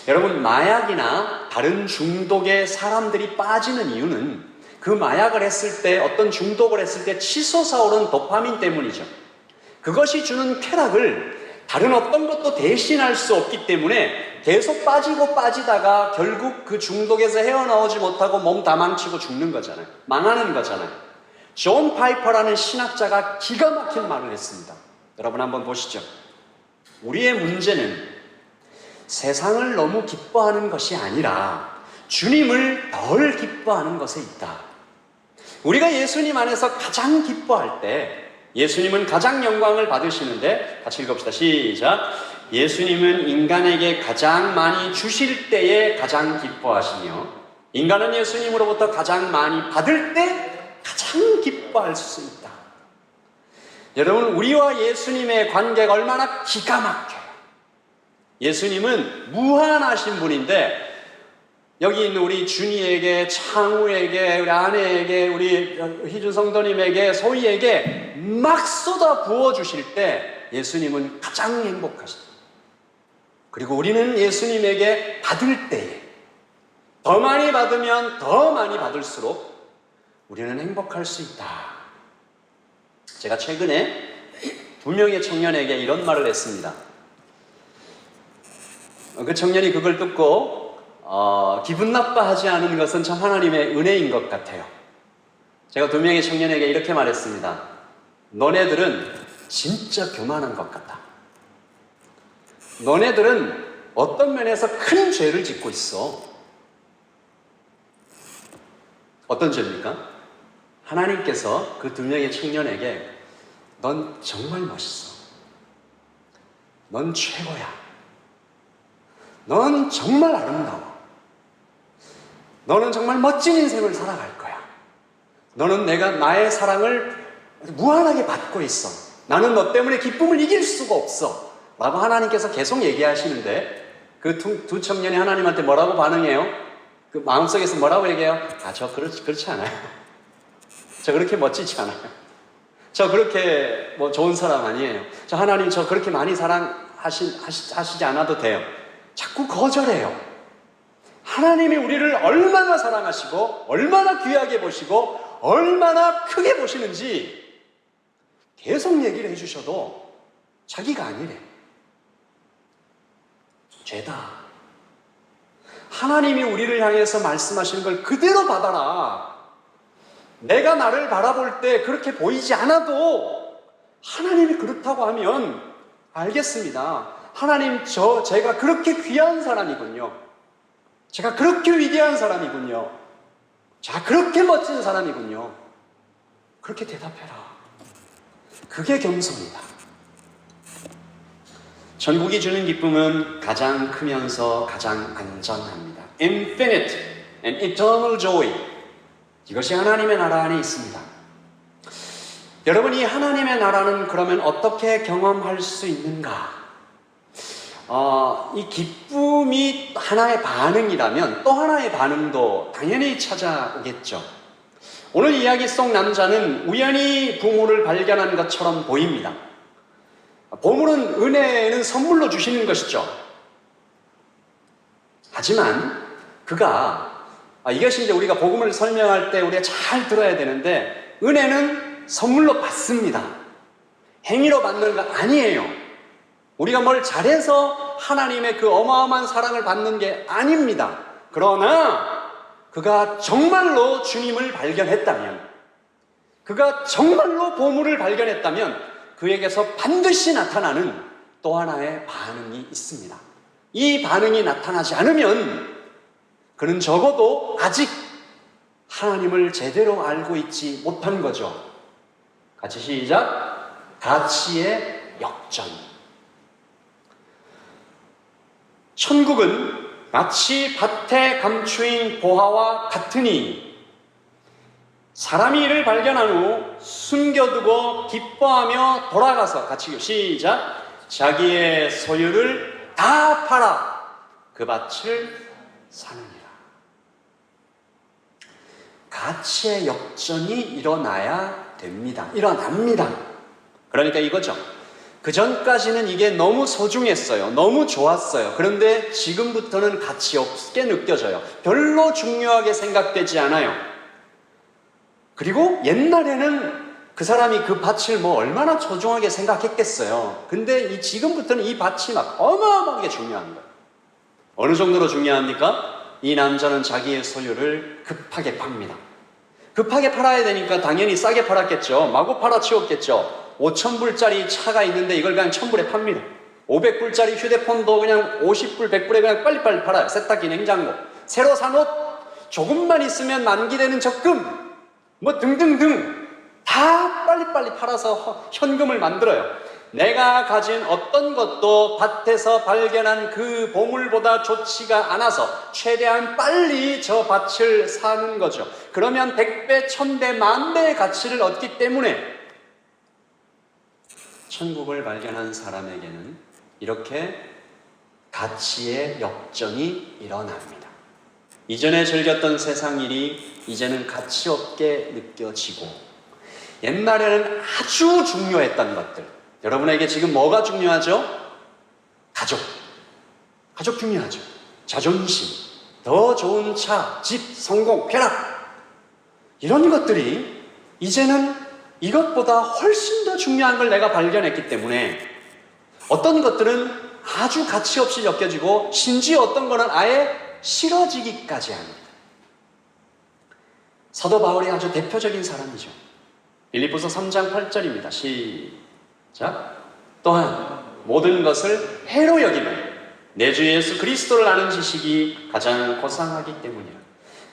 여러분, 마약이나 다른 중독에 사람들이 빠지는 이유는 그 마약을 했을 때, 어떤 중독을 했을 때 치솟아오른 도파민 때문이죠. 그것이 주는 쾌락을 다른 어떤 것도 대신할 수 없기 때문에 계속 빠지고 빠지다가 결국 그 중독에서 헤어나오지 못하고 몸 다 망치고 죽는 거잖아요. 망하는 거잖아요. 존 파이퍼라는 신학자가 기가 막힌 말을 했습니다. 여러분 한번 보시죠. 우리의 문제는 세상을 너무 기뻐하는 것이 아니라 주님을 덜 기뻐하는 것에 있다. 우리가 예수님 안에서 가장 기뻐할 때 예수님은 가장 영광을 받으시는데, 같이 읽읍시다. 시작. 예수님은 인간에게 가장 많이 주실 때에 가장 기뻐하시며 인간은 예수님으로부터 가장 많이 받을 때 가장 기뻐할 수 있다. 여러분, 우리와 예수님의 관계가 얼마나 기가 막혀요. 예수님은 무한하신 분인데 여기 있는 우리 준이에게, 창우에게, 우리 아내에게, 우리 희준 성도님에게, 소희에게 막 쏟아 부어주실 때 예수님은 가장 행복하십니다. 그리고 우리는 예수님에게 받을 때에 더 많이 받으면 더 많이 받을수록 우리는 행복할 수 있다. 제가 최근에 2명의 청년에게 이런 말을 했습니다. 그 청년이 그걸 듣고 기분 나빠하지 않은 것은 참 하나님의 은혜인 것 같아요. 제가 2명의 청년에게 이렇게 말했습니다. 너네들은 진짜 교만한 것 같다. 너네들은 어떤 면에서 큰 죄를 짓고 있어. 어떤 죄입니까? 하나님께서 그 2명의 청년에게 넌 정말 멋있어. 넌 최고야. 넌 정말 아름다워. 너는 정말 멋진 인생을 살아갈 거야. 너는 나의 사랑을 무한하게 받고 있어. 나는 너 때문에 기쁨을 이길 수가 없어. 라고 하나님께서 계속 얘기하시는데 그 두 청년이 하나님한테 뭐라고 반응해요? 그 마음속에서 뭐라고 얘기해요? 저 그렇지 않아요. 저 그렇게 멋지지 않아요. 저 그렇게 좋은 사람 아니에요. 저 하나님 저 그렇게 많이 사랑하시지 않아도 돼요. 자꾸 거절해요. 하나님이 우리를 얼마나 사랑하시고 얼마나 귀하게 보시고 얼마나 크게 보시는지 계속 얘기를 해주셔도 자기가 아니래. 죄다. 하나님이 우리를 향해서 말씀하시는 걸 그대로 받아라. 내가 나를 바라볼 때 그렇게 보이지 않아도 하나님이 그렇다고 하면 알겠습니다. 하나님, 제가 그렇게 귀한 사람이군요. 제가 그렇게 위대한 사람이군요. 제가 그렇게 멋진 사람이군요. 그렇게 대답해라. 그게 겸손이다. 천국이 주는 기쁨은 가장 크면서 가장 안전합니다. Infinite and eternal joy. 이것이 하나님의 나라 안에 있습니다. 여러분, 이 하나님의 나라는 그러면 어떻게 경험할 수 있는가? 이 기쁨이 하나의 반응이라면 또 하나의 반응도 당연히 찾아오겠죠. 오늘 이야기 속 남자는 우연히 보물을 발견한 것처럼 보입니다. 보물은 은혜는 선물로 주시는 것이죠. 하지만 그가 이것이 이제 우리가 복음을 설명할 때 우리가 잘 들어야 되는데 은혜는 선물로 받습니다. 행위로 받는 거 아니에요. 우리가 뭘 잘해서 하나님의 그 어마어마한 사랑을 받는 게 아닙니다. 그러나 그가 정말로 주님을 발견했다면, 그가 정말로 보물을 발견했다면 그에게서 반드시 나타나는 또 하나의 반응이 있습니다. 이 반응이 나타나지 않으면 그는 적어도 아직 하나님을 제대로 알고 있지 못한 거죠. 같이 시작. 가치의 역전. 천국은 마치 밭에 감추인 보화와 같으니 사람이 이를 발견한 후 숨겨두고 기뻐하며 돌아가서, 같이 시작. 자기의 소유를 다 팔아 그 밭을 사느니라. 가치의 역전이 일어나야 됩니다. 일어납니다. 그러니까 이거죠. 그 전까지는 이게 너무 소중했어요. 너무 좋았어요. 그런데 지금부터는 가치 없게 느껴져요. 별로 중요하게 생각되지 않아요. 그리고 옛날에는 그 사람이 그 밭을 뭐 얼마나 소중하게 생각했겠어요. 근데 지금부터는 이 밭이 막 어마어마하게 중요한 거예요. 어느 정도로 중요합니까? 이 남자는 자기의 소유를 급하게 팝니다. 급하게 팔아야 되니까 당연히 싸게 팔았겠죠. 마구 팔아치웠겠죠. 5,000불짜리 차가 있는데 이걸 그냥 1,000불에 팝니다. 500불짜리 휴대폰도 그냥 50불, 100불에 그냥 빨리빨리 팔아요. 세탁기, 냉장고. 새로 산 옷, 조금만 있으면 만기되는 적금, 뭐 등등등 다 빨리빨리 팔아서 현금을 만들어요. 내가 가진 어떤 것도 밭에서 발견한 그 보물보다 좋지가 않아서 최대한 빨리 저 밭을 사는 거죠. 그러면 100배, 1000배, 만배의 가치를 얻기 때문에 천국을 발견한 사람에게는 이렇게 가치의 역전이 일어납니다. 이전에 즐겼던 세상 일이 이제는 가치 없게 느껴지고, 옛날에는 아주 중요했던 것들, 여러분에게 지금 뭐가 중요하죠? 가족. 가족 중요하죠. 자존심, 더 좋은 차, 집, 성공, 쾌락, 이런 것들이 이제는 이것보다 훨씬 더 중요한 걸 내가 발견했기 때문에 어떤 것들은 아주 가치 없이 여겨지고, 심지어 어떤 거는 아예 싫어지기까지 합니다. 사도 바울이 아주 대표적인 사람이죠. 빌립보서 3장 8절입니다. 시작. 또한 모든 것을 해로 여김을 내 주 예수 그리스도를 아는 지식이 가장 고상하기 때문이라.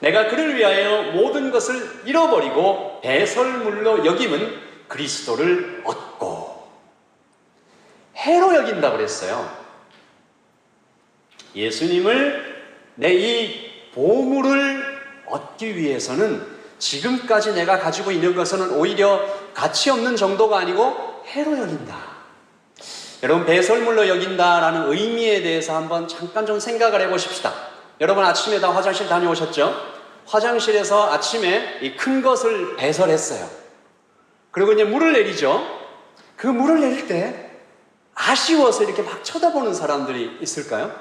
내가 그를 위하여 모든 것을 잃어버리고 배설물로 여김은 그리스도를 얻고. 해로 여긴다고 그랬어요. 예수님을, 내 이 보물을 얻기 위해서는 지금까지 내가 가지고 있는 것은 오히려 가치 없는 정도가 아니고 해로 여긴다. 여러분, 배설물로 여긴다라는 의미에 대해서 한번 잠깐 좀 생각을 해보십시다. 여러분, 아침에 다 화장실 다녀오셨죠? 화장실에서 아침에 이 큰 것을 배설했어요. 그리고 이제 물을 내리죠. 그 물을 내릴 때 아쉬워서 이렇게 막 쳐다보는 사람들이 있을까요?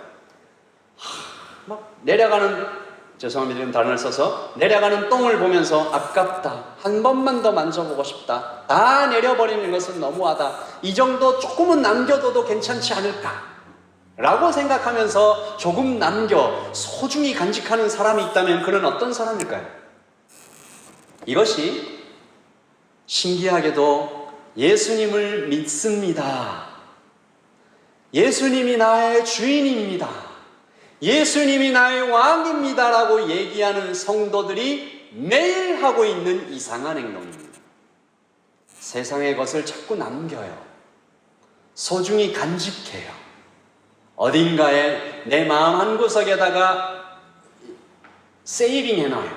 막 내려가는, 죄송합니다, 지금 단어를 써서, 내려가는 똥을 보면서 아깝다, 한 번만 더 만져보고 싶다, 다 내려버리는 것은 너무하다, 이 정도 조금은 남겨둬도 괜찮지 않을까 라고 생각하면서 조금 남겨 소중히 간직하는 사람이 있다면 그는 어떤 사람일까요? 이것이 신기하게도 예수님을 믿습니다, 예수님이 나의 주인입니다, 예수님이 나의 왕입니다 라고 얘기하는 성도들이 매일 하고 있는 이상한 행동입니다. 세상의 것을 자꾸 남겨요. 소중히 간직해요. 어딘가에 내 마음 한구석에다가 세이빙 해놔요.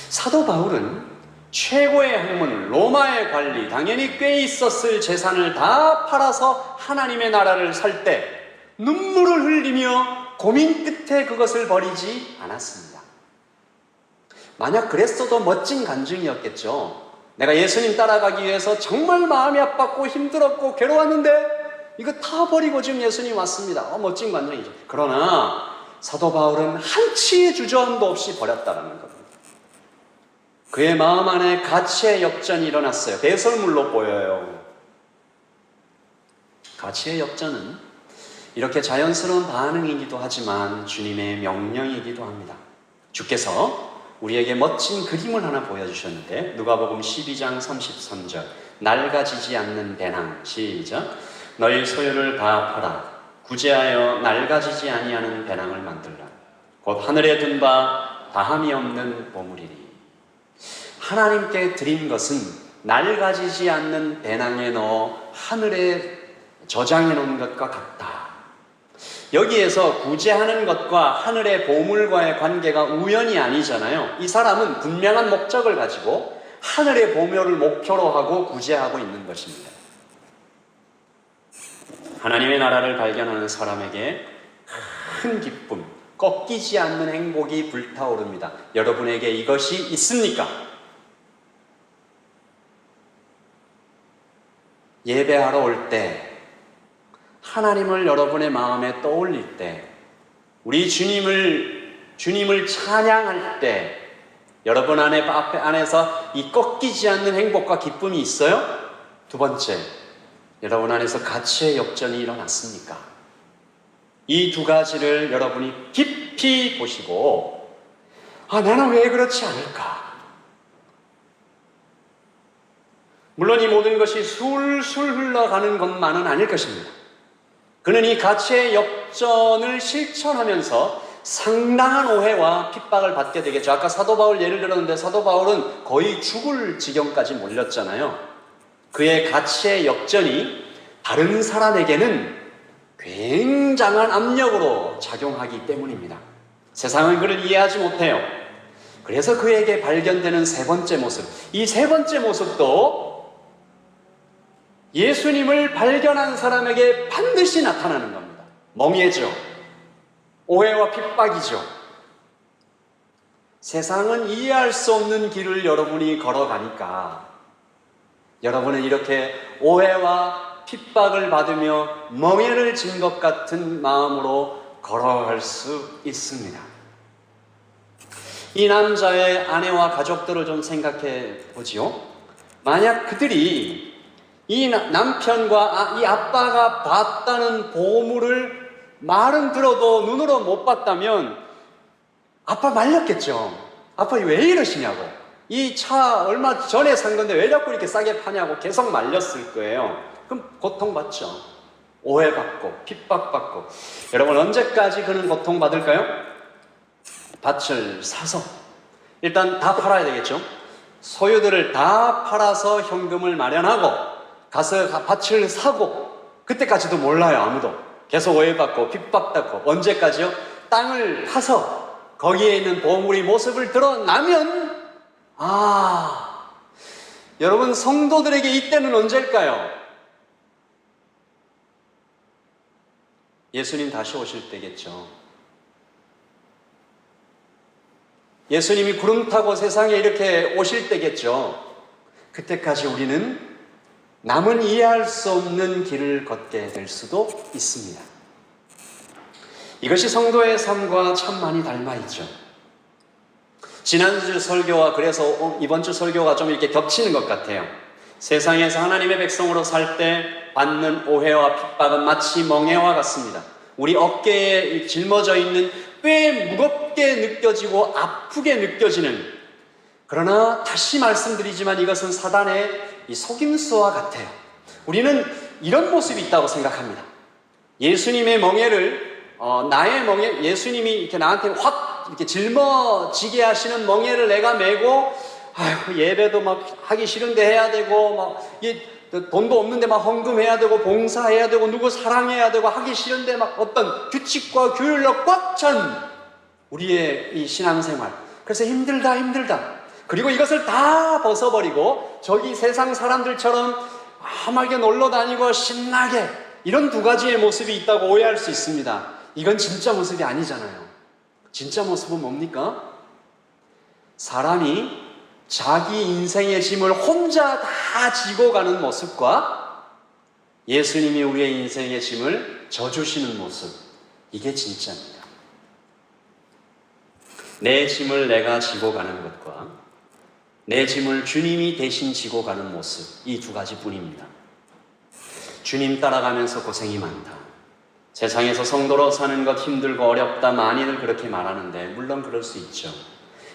사도 바울은 최고의 학문, 로마의 관리, 당연히 꽤 있었을 재산을 다 팔아서 하나님의 나라를 살 때 눈물을 흘리며 고민 끝에 그것을 버리지 않았습니다. 만약 그랬어도 멋진 간증이었겠죠. 내가 예수님 따라가기 위해서 정말 마음이 아팠고 힘들었고 괴로웠는데 이거 다 버리고 지금 예수님 왔습니다. 멋진 간증이죠. 그러나 사도 바울은 한치의 주저함도 없이 버렸다는 겁니다. 그의 마음 안에 가치의 역전이 일어났어요. 배설물로 보여요. 가치의 역전은 이렇게 자연스러운 반응이기도 하지만 주님의 명령이기도 합니다. 주께서 우리에게 멋진 그림을 하나 보여주셨는데, 누가복음 12장 33절, 낡아지지 않는 배낭. 시작. 너희 소유를 다 팔아 구제하여 낡아지지 아니하는 배낭을 만들라. 곧 하늘에 둔 바 다함이 없는 보물이리. 하나님께 드린 것은 낡아지지 않는 배낭에 넣어 하늘에 저장해 놓은 것과 같다. 여기에서 구제하는 것과 하늘의 보물과의 관계가 우연이 아니잖아요. 이 사람은 분명한 목적을 가지고 하늘의 보물을 목표로 하고 구제하고 있는 것입니다. 하나님의 나라를 발견하는 사람에게 큰 기쁨, 꺾이지 않는 행복이 불타오릅니다. 여러분에게 이것이 있습니까? 예배하러 올 때, 하나님을 여러분의 마음에 떠올릴 때, 우리 주님을 찬양할 때, 여러분 안에서 이 꺾이지 않는 행복과 기쁨이 있어요? 두 번째, 여러분 안에서 가치의 역전이 일어났습니까? 이 두 가지를 여러분이 깊이 보시고, 나는 왜 그렇지 않을까? 물론 이 모든 것이 술술 흘러가는 것만은 아닐 것입니다. 그는 이 가치의 역전을 실천하면서 상당한 오해와 핍박을 받게 되겠죠. 아까 사도 바울 예를 들었는데 사도 바울은 거의 죽을 지경까지 몰렸잖아요. 그의 가치의 역전이 다른 사람에게는 굉장한 압력으로 작용하기 때문입니다. 세상은 그를 이해하지 못해요. 그래서 그에게 발견되는 세 번째 모습, 이 세 번째 모습도 예수님을 발견한 사람에게 반드시 나타나는 겁니다. 멍해죠. 오해와 핍박이죠. 세상은 이해할 수 없는 길을 여러분이 걸어가니까 여러분은 이렇게 오해와 핍박을 받으며 멍해를 진 것 같은 마음으로 걸어갈 수 있습니다. 이 남자의 아내와 가족들을 좀 생각해 보지요. 만약 그들이 이 남편과 이 아빠가 봤다는 보물을 말은 들어도 눈으로 못 봤다면 아빠 말렸겠죠. 아빠 왜 이러시냐고. 이 차 얼마 전에 산 건데 왜 자꾸 이렇게 싸게 파냐고 계속 말렸을 거예요. 그럼 고통받죠. 오해받고 핍박받고. 여러분 언제까지 그는 고통받을까요? 밭을 사서 일단 다 팔아야 되겠죠. 소유들을 다 팔아서 현금을 마련하고 가서 밭을 사고, 그때까지도 몰라요. 아무도. 계속 오해받고 핍박받고. 언제까지요? 땅을 파서 거기에 있는 보물이 모습을 드러나면 여러분 성도들에게 이때는 언제일까요? 예수님 다시 오실 때겠죠. 예수님이 구름 타고 세상에 이렇게 오실 때겠죠. 그때까지 우리는 남은 이해할 수 없는 길을 걷게 될 수도 있습니다. 이것이 성도의 삶과 참 많이 닮아 있죠. 지난주 설교와 그래서 이번 주 설교가 좀 이렇게 겹치는 것 같아요. 세상에서 하나님의 백성으로 살 때 받는 오해와 핍박은 마치 멍해와 같습니다. 우리 어깨에 짊어져 있는 꽤 무겁게 느껴지고 아프게 느껴지는, 그러나 다시 말씀드리지만 이것은 사단의 이 속임수와 같아요. 우리는 이런 모습이 있다고 생각합니다. 예수님의 멍에를 나의 멍에, 예수님이 이렇게 나한테 확 이렇게 짊어지게 하시는 멍에를 내가 메고 예배도 막 하기 싫은데 해야 되고 막 돈도 없는데 막 헌금해야 되고 봉사해야 되고 누구 사랑해야 되고 하기 싫은데 막 어떤 규칙과 규율로 꽉 찬 우리의 이 신앙생활. 그래서 힘들다. 그리고 이것을 다 벗어버리고 저기 세상 사람들처럼 함하게 놀러 다니고 신나게, 이런 두 가지의 모습이 있다고 오해할 수 있습니다. 이건 진짜 모습이 아니잖아요. 진짜 모습은 뭡니까? 사람이 자기 인생의 짐을 혼자 다 지고 가는 모습과 예수님이 우리의 인생의 짐을 져주시는 모습, 이게 진짜입니다. 내 짐을 내가 지고 가는 것과 내 짐을 주님이 대신 지고 가는 모습, 이 두 가지뿐입니다. 주님 따라가면서 고생이 많다, 세상에서 성도로 사는 것 힘들고 어렵다, 많이들 그렇게 말하는데 물론 그럴 수 있죠.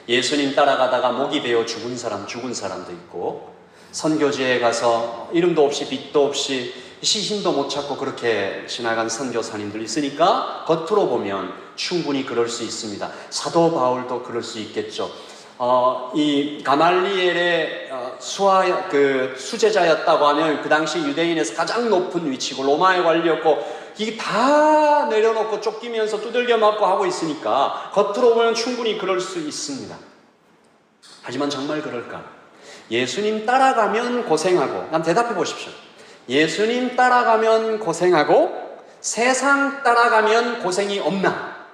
예수님 따라가다가 목이 베어 죽은 사람도 있고, 선교지에 가서 이름도 없이 빛도 없이 시신도 못 찾고 그렇게 지나간 선교사님들 있으니까 겉으로 보면 충분히 그럴 수 있습니다. 사도 바울도 그럴 수 있겠죠. 이 가말리엘의 수제자였다고 하면 그 당시 유대인에서 가장 높은 위치고 로마의 관리였고, 이게 다 내려놓고 쫓기면서 두들겨 맞고 하고 있으니까 겉으로 보면 충분히 그럴 수 있습니다. 하지만 정말 그럴까? 예수님 따라가면 고생하고, 난 대답해 보십시오. 예수님 따라가면 고생하고 세상 따라가면 고생이 없나?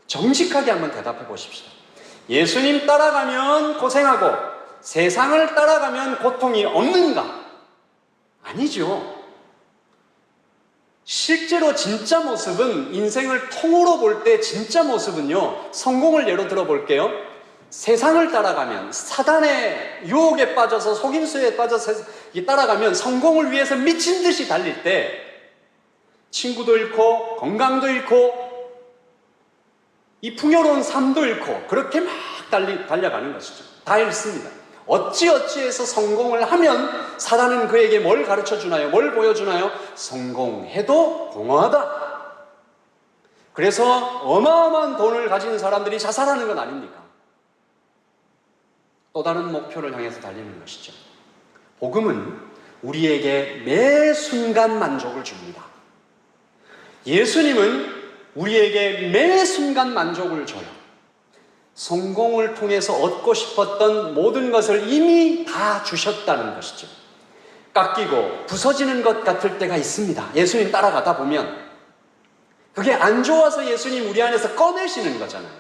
정직하게 한번 대답해 보십시오. 예수님 따라가면 고생하고 세상을 따라가면 고통이 없는가? 아니죠. 실제로 진짜 모습은, 인생을 통으로 볼 때 진짜 모습은요, 성공을 예로 들어 볼게요. 세상을 따라가면, 사단의 유혹에 빠져서, 속임수에 빠져서 따라가면 성공을 위해서 미친 듯이 달릴 때 친구도 잃고 건강도 잃고 이 풍요로운 삶도 잃고 그렇게 막 달려가는 것이죠. 다 잃습니다. 어찌어찌해서 성공을 하면 사단은 그에게 뭘 가르쳐 주나요? 뭘 보여주나요? 성공해도 공허하다. 그래서 어마어마한 돈을 가진 사람들이 자살하는 건 아닙니까? 또 다른 목표를 향해서 달리는 것이죠. 복음은 우리에게 매 순간 만족을 줍니다. 예수님은 우리에게 매 순간 만족을 줘요. 성공을 통해서 얻고 싶었던 모든 것을 이미 다 주셨다는 것이죠. 깎이고 부서지는 것 같을 때가 있습니다. 예수님 따라가다 보면 그게 안 좋아서 예수님 우리 안에서 꺼내시는 거잖아요.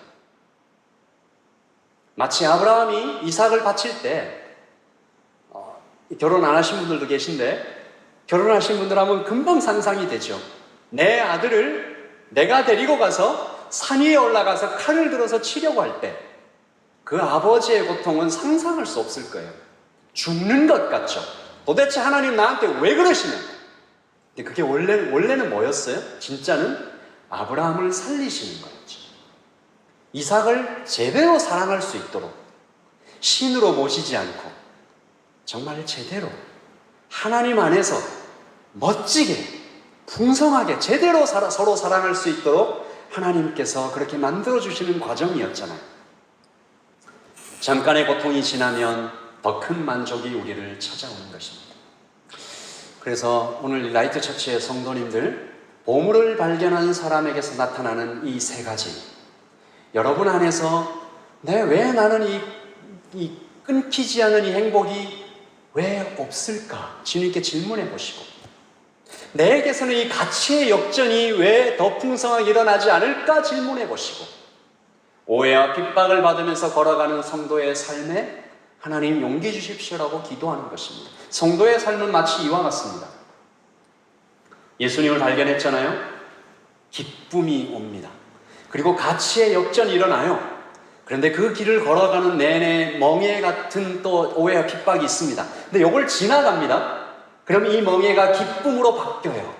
마치 아브라함이 이삭을 바칠 때 결혼 안 하신 분들도 계신데 결혼하신 분들 하면 금방 상상이 되죠. 내 아들을 내가 데리고 가서 산 위에 올라가서 칼을 들어서 치려고 할 때 그 아버지의 고통은 상상할 수 없을 거예요. 죽는 것 같죠. 도대체 하나님 나한테 왜 그러시냐? 근데 그게 원래는 뭐였어요? 진짜는 아브라함을 살리시는 거였죠. 이삭을 제대로 사랑할 수 있도록 신으로 모시지 않고 정말 제대로 하나님 안에서 멋지게 풍성하게 제대로 서로 사랑할 수 있도록 하나님께서 그렇게 만들어주시는 과정이었잖아요. 잠깐의 고통이 지나면 더 큰 만족이 우리를 찾아오는 것입니다. 그래서 오늘 라이트 처치의 성도님들, 보물을 발견한 사람에게서 나타나는 이 세 가지, 여러분 안에서 왜 나는 이 끊기지 않는 이 행복이 왜 없을까? 주님께 질문해 보시고, 내게서는 이 가치의 역전이 왜 더 풍성하게 일어나지 않을까 질문해 보시고, 오해와 핍박을 받으면서 걸어가는 성도의 삶에 하나님 용기 주십시오라고 기도하는 것입니다. 성도의 삶은 마치 이와 같습니다. 예수님을 발견했잖아요. 기쁨이 옵니다. 그리고 가치의 역전이 일어나요. 그런데 그 길을 걸어가는 내내 멍에 같은 또 오해와 핍박이 있습니다. 근데 이걸 지나갑니다. 그럼 이 멍에가 기쁨으로 바뀌어요.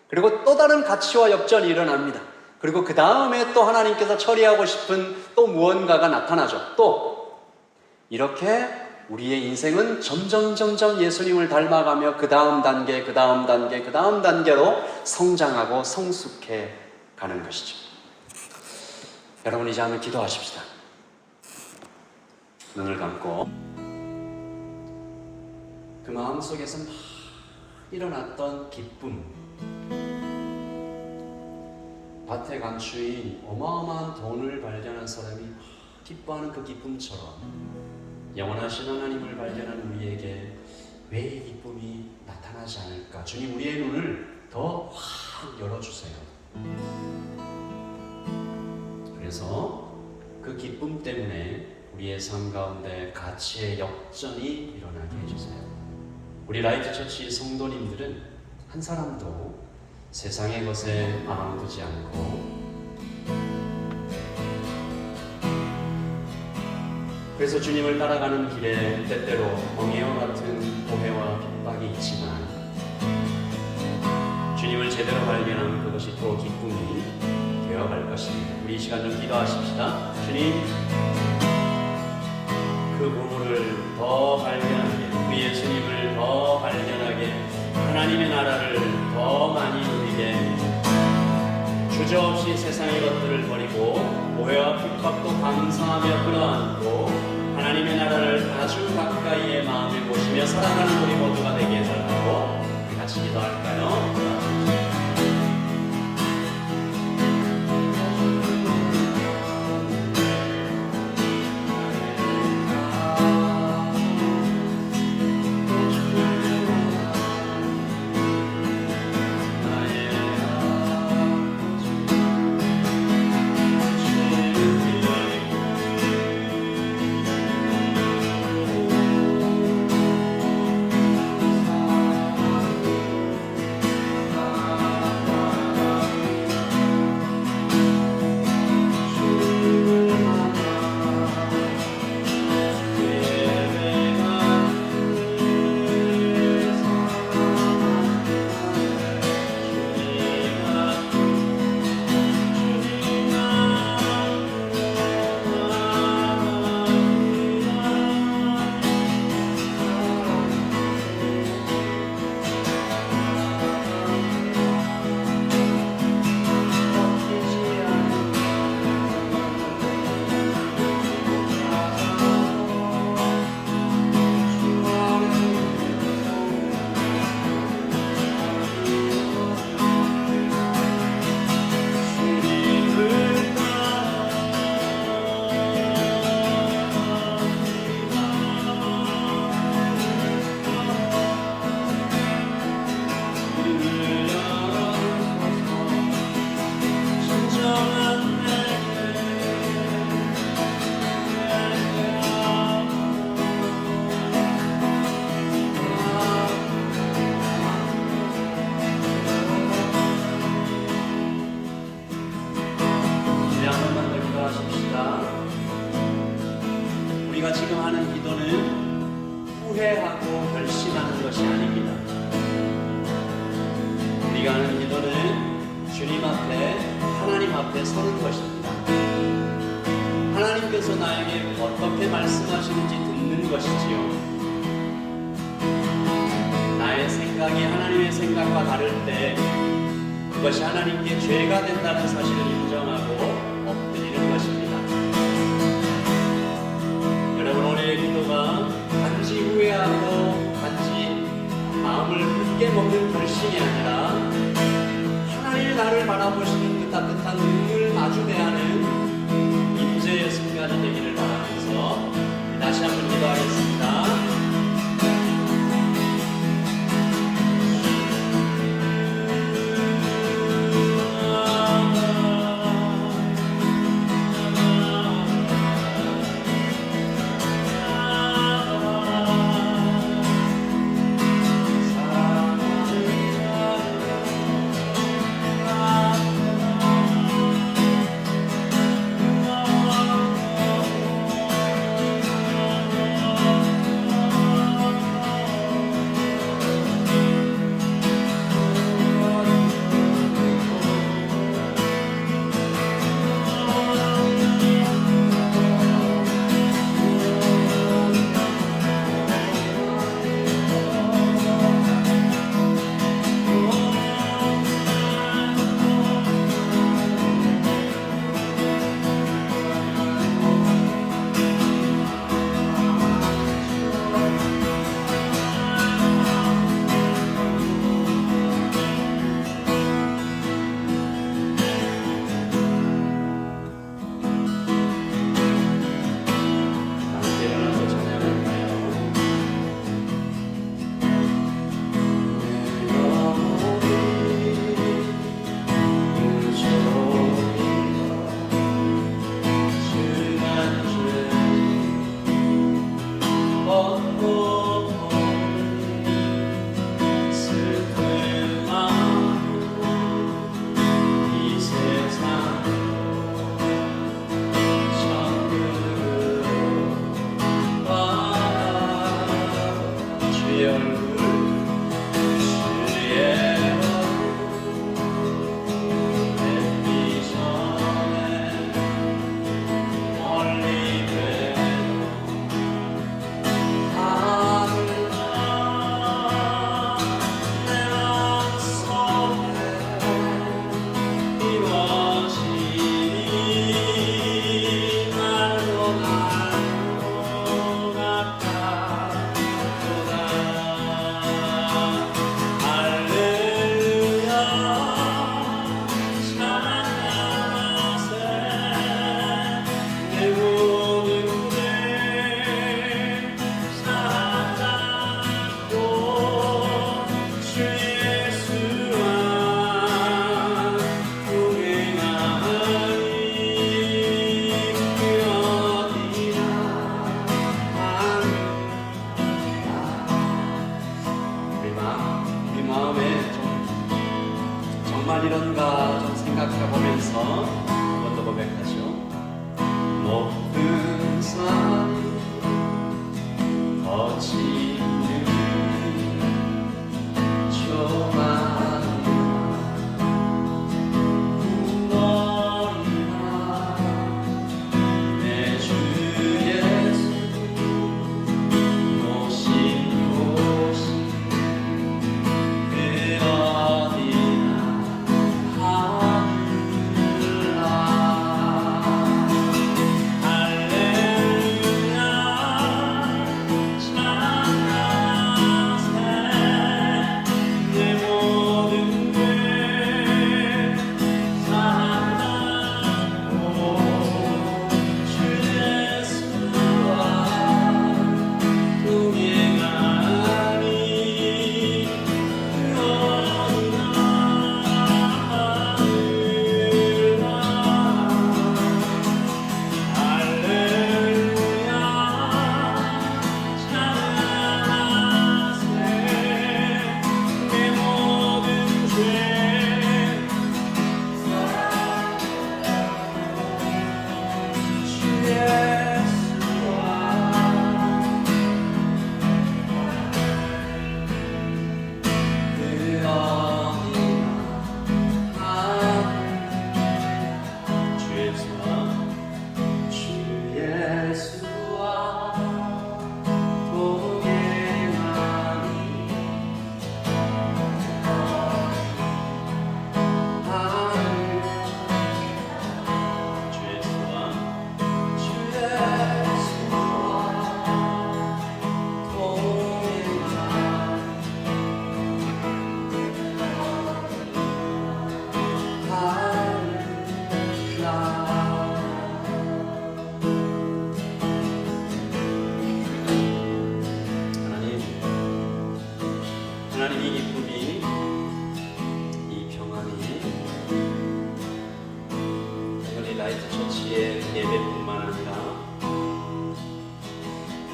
그리고 또 다른 가치와 역전이 일어납니다. 그리고 그 다음에 또 하나님께서 처리하고 싶은 또 무언가가 나타나죠. 또 이렇게 우리의 인생은 점점 예수님을 닮아가며 그 다음 단계로 성장하고 성숙해 가는 것이죠. 여러분 이제 한번 기도하십시다. 눈을 감고 그 마음속에서 막 일어났던 기쁨, 밭에 감추인 어마어마한 돈을 발견한 사람이 기뻐하는 그 기쁨처럼 영원하신 하나님을 발견한 우리에게 왜 이 기쁨이 나타나지 않을까? 주님, 우리의 눈을 더 확 열어주세요. 그래서 그 기쁨 때문에 우리의 삶 가운데 가치의 역전이 일어나게 해주세요. 우리 라이트 처치 성도님들은 한 사람도 세상의 것에 마음 두지 않고, 그래서 주님을 따라가는 길에 때때로 멍에와 같은 오해와 핍박이 있지만 주님을 제대로 발견하면 그것이 또 기쁨이 되어갈 것입니다. 우리 이 시간 좀 기도하십시다. 주님, 그 부모를 더 발견하게, 그 예수님을 더 발견하게, 하나님의 나라를 더 많이 누리게, 주저없이 세상의 것들을 버리고 오해와 핍박도 감사하며 끌어안고 하나님의 나라를 아주 가까이에 마음을 모시며 살아가는 우리 모두가 되게 해달라고 같이 기도할까요? 우리가 지금 하는 기도는 후회하고 결심하는 것이 아닙니다. 우리가 하는 기도는 주님 앞에, 하나님 앞에 서는 것입니다. 하나님께서 나에게 어떻게 말씀하시는지 듣는 것이지요. 나의 생각이 하나님의 생각과 다를 때 그것이 하나님께 죄가 된다는 사실을 인정하고 엎드리는 것입니다. 여러분, 오늘의 기도가 단지 후회하고 단지 마음을 굳게 먹는 결심이 아니라 하나님이 나를 바라보시는 그 따뜻한 눈을 마주 대하는 임재의 순간이 되기를 바라면서 다시 한번 기도하겠습니다.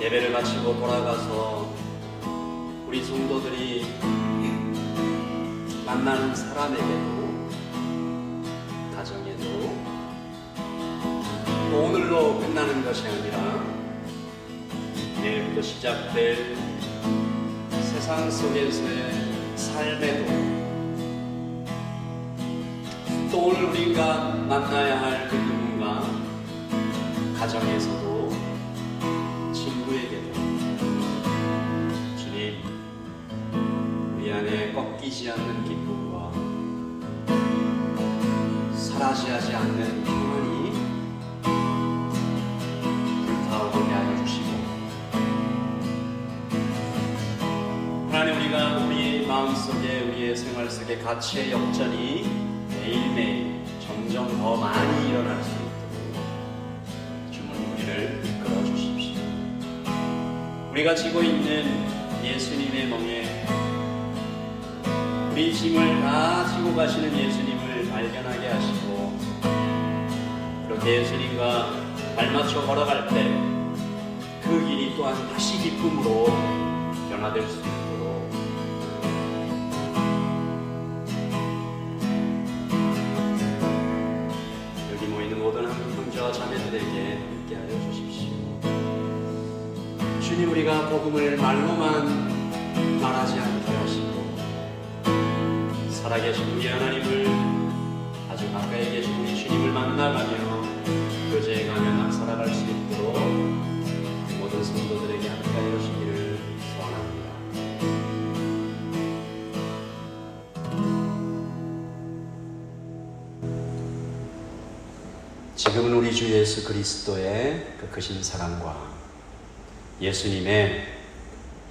예배를 마치고 돌아가서 우리 성도들이 만나는 사람에게도, 가정에도 또 오늘로 끝나는 것이 아니라 내일부터 시작될 세상 속에서의 삶에도, 또 오늘 우리가 만나야 할 그 누군가, 가정에서도 친구에게도 주님, 우리 안에 꺾이지 않는 기쁨과 사라지지 않는 평안이 불타오르게 하여 주시고, 하나님, 우리가 우리 마음속에, 우리의 생활 속에 가치의 역전이 매일매일 점점 더 많이 일어날 수 있도록 주님 우리를 이끌어 주십시오. 우리가 지고 있는 예수님의 멍에 우리 짐을 다 지고 가시는 예수님을 발견하게 하시고, 그렇게 예수님과 발맞춰 걸어갈 때 그 길이 또한 다시 기쁨으로 변화될 수 있도록 여기 모이는 모든 형제와 자매들에게 함께하여 주십시오. 주님, 우리가 복음을 말로만 말하지 않게 하시고, 살아계신 우리 하나님을, 아주 가까이 계신 우리 주님을 만나가며 교제해가며 살아갈 수 있도록 모든 성도들에게 함께하여 주시기를 소원합니다. 지금은 우리 주 예수 그리스도의 그 크신 사랑과 예수님의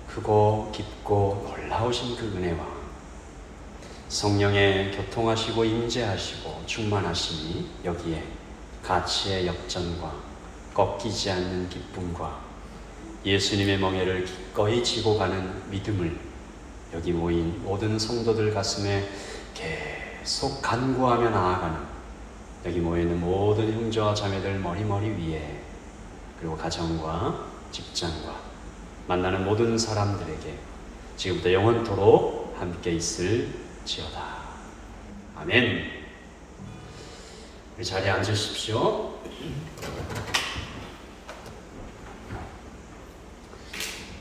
크고 깊고 놀라우신 그 은혜와 성령의 교통하시고 임재하시고 충만하심이 여기에 가치의 역전과 꺾이지 않는 기쁨과 예수님의 멍에를 기꺼이 지고 가는 믿음을 여기 모인 모든 성도들 가슴에 계속 간구하며 나아가는, 여기 모이는 모든 형제와 자매들 머리머리 위에, 그리고 가정과 직장과 만나는 모든 사람들에게 지금부터 영원토록 함께 있을지어다. 아멘. 우리 자리에 앉으십시오.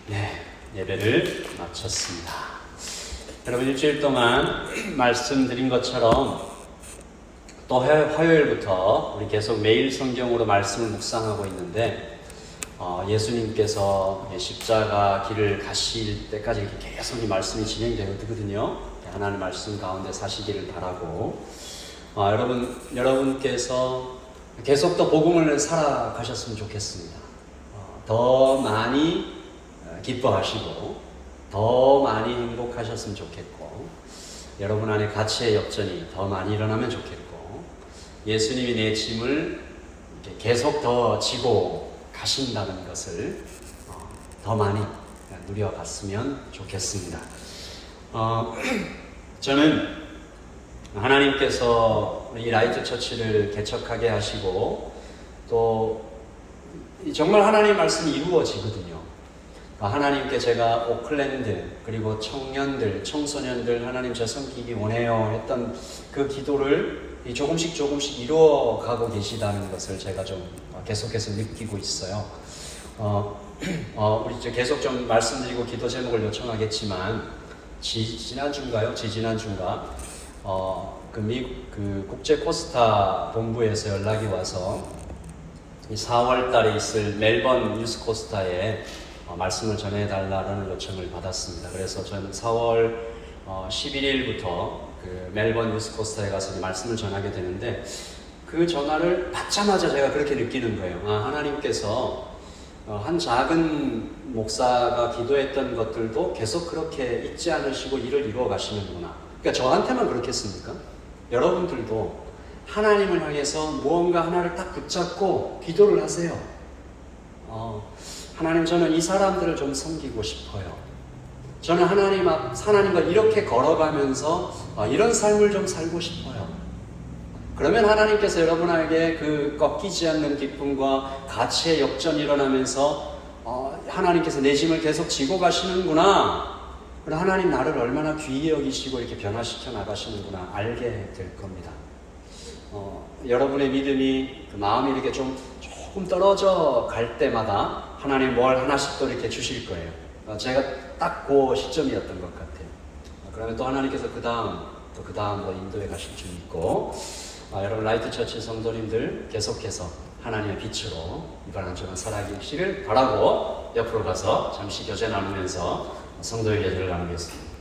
네, 예배를 마쳤습니다. 여러분, 일주일 동안 말씀드린 것처럼 또 화요일부터 우리 계속 매일 성경으로 말씀을 묵상하고 있는데, 예수님께서 십자가 길을 가실 때까지 이렇게 계속 이 말씀이 진행되거든요. 하나님의 말씀 가운데 사시기를 바라고, 여러분께서 계속 또 복음을 살아가셨으면 좋겠습니다. 더 많이 기뻐하시고 더 많이 행복하셨으면 좋겠고, 여러분 안에 가치의 역전이 더 많이 일어나면 좋겠고, 예수님이 내 짐을 계속 더 지고 가신다는 것을 더 많이 누려갔으면 좋겠습니다. 저는 하나님께서 이 라이트 처치를 개척하게 하시고, 또 정말 하나님의 말씀이 이루어지거든요. 하나님께 제가 오클랜드, 그리고 청년들, 청소년들 하나님 저 섬기기 원해요 했던 그 기도를 조금씩 이루어가고 계시다는 것을 제가 좀 계속해서 느끼고 있어요. 우리 계속 좀 말씀드리고 기도 제목을 요청하겠지만, 지지난주인가 그 국제 코스타 본부에서 연락이 와서 4월 달에 있을 멜번 유스 코스타에 말씀을 전해달라는 요청을 받았습니다. 그래서 저는 4월 11일부터 그 멜번 유스 코스타에 가서 말씀을 전하게 되는데, 그 전화를 받자마자 제가 그렇게 느끼는 거예요. 하나님께서 한 작은 목사가 기도했던 것들도 계속 그렇게 잊지 않으시고 일을 이루어 가시는구나. 그러니까 저한테만 그렇겠습니까? 여러분들도 하나님을 향해서 무언가 하나를 딱 붙잡고 기도를 하세요. 하나님, 저는 이 사람들을 좀 섬기고 싶어요. 저는 하나님과 이렇게 걸어가면서 이런 삶을 좀 살고 싶어요. 그러면 하나님께서 여러분에게 그 꺾이지 않는 기쁨과 가치의 역전이 일어나면서 하나님께서 내 짐을 계속 지고 가시는구나. 그리고 하나님 나를 얼마나 귀히 여기시고 이렇게 변화시켜 나가시는구나 알게 될 겁니다. 여러분의 믿음이 그 마음이 이렇게 조금 떨어져 갈 때마다 하나님 뭘 하나씩 또 이렇게 주실 거예요. 제가 딱 그 시점이었던 것 같아요. 그러면 또 하나님께서 그 다음으로 인도해 가실 줄 믿고 여러분 라이트 처치 성도님들 계속해서 하나님의 빛으로 이번 한 주간 살아계시를 바라고 옆으로 가서 잠시 교제 나누면서 성도의 예배를 나누겠습니다.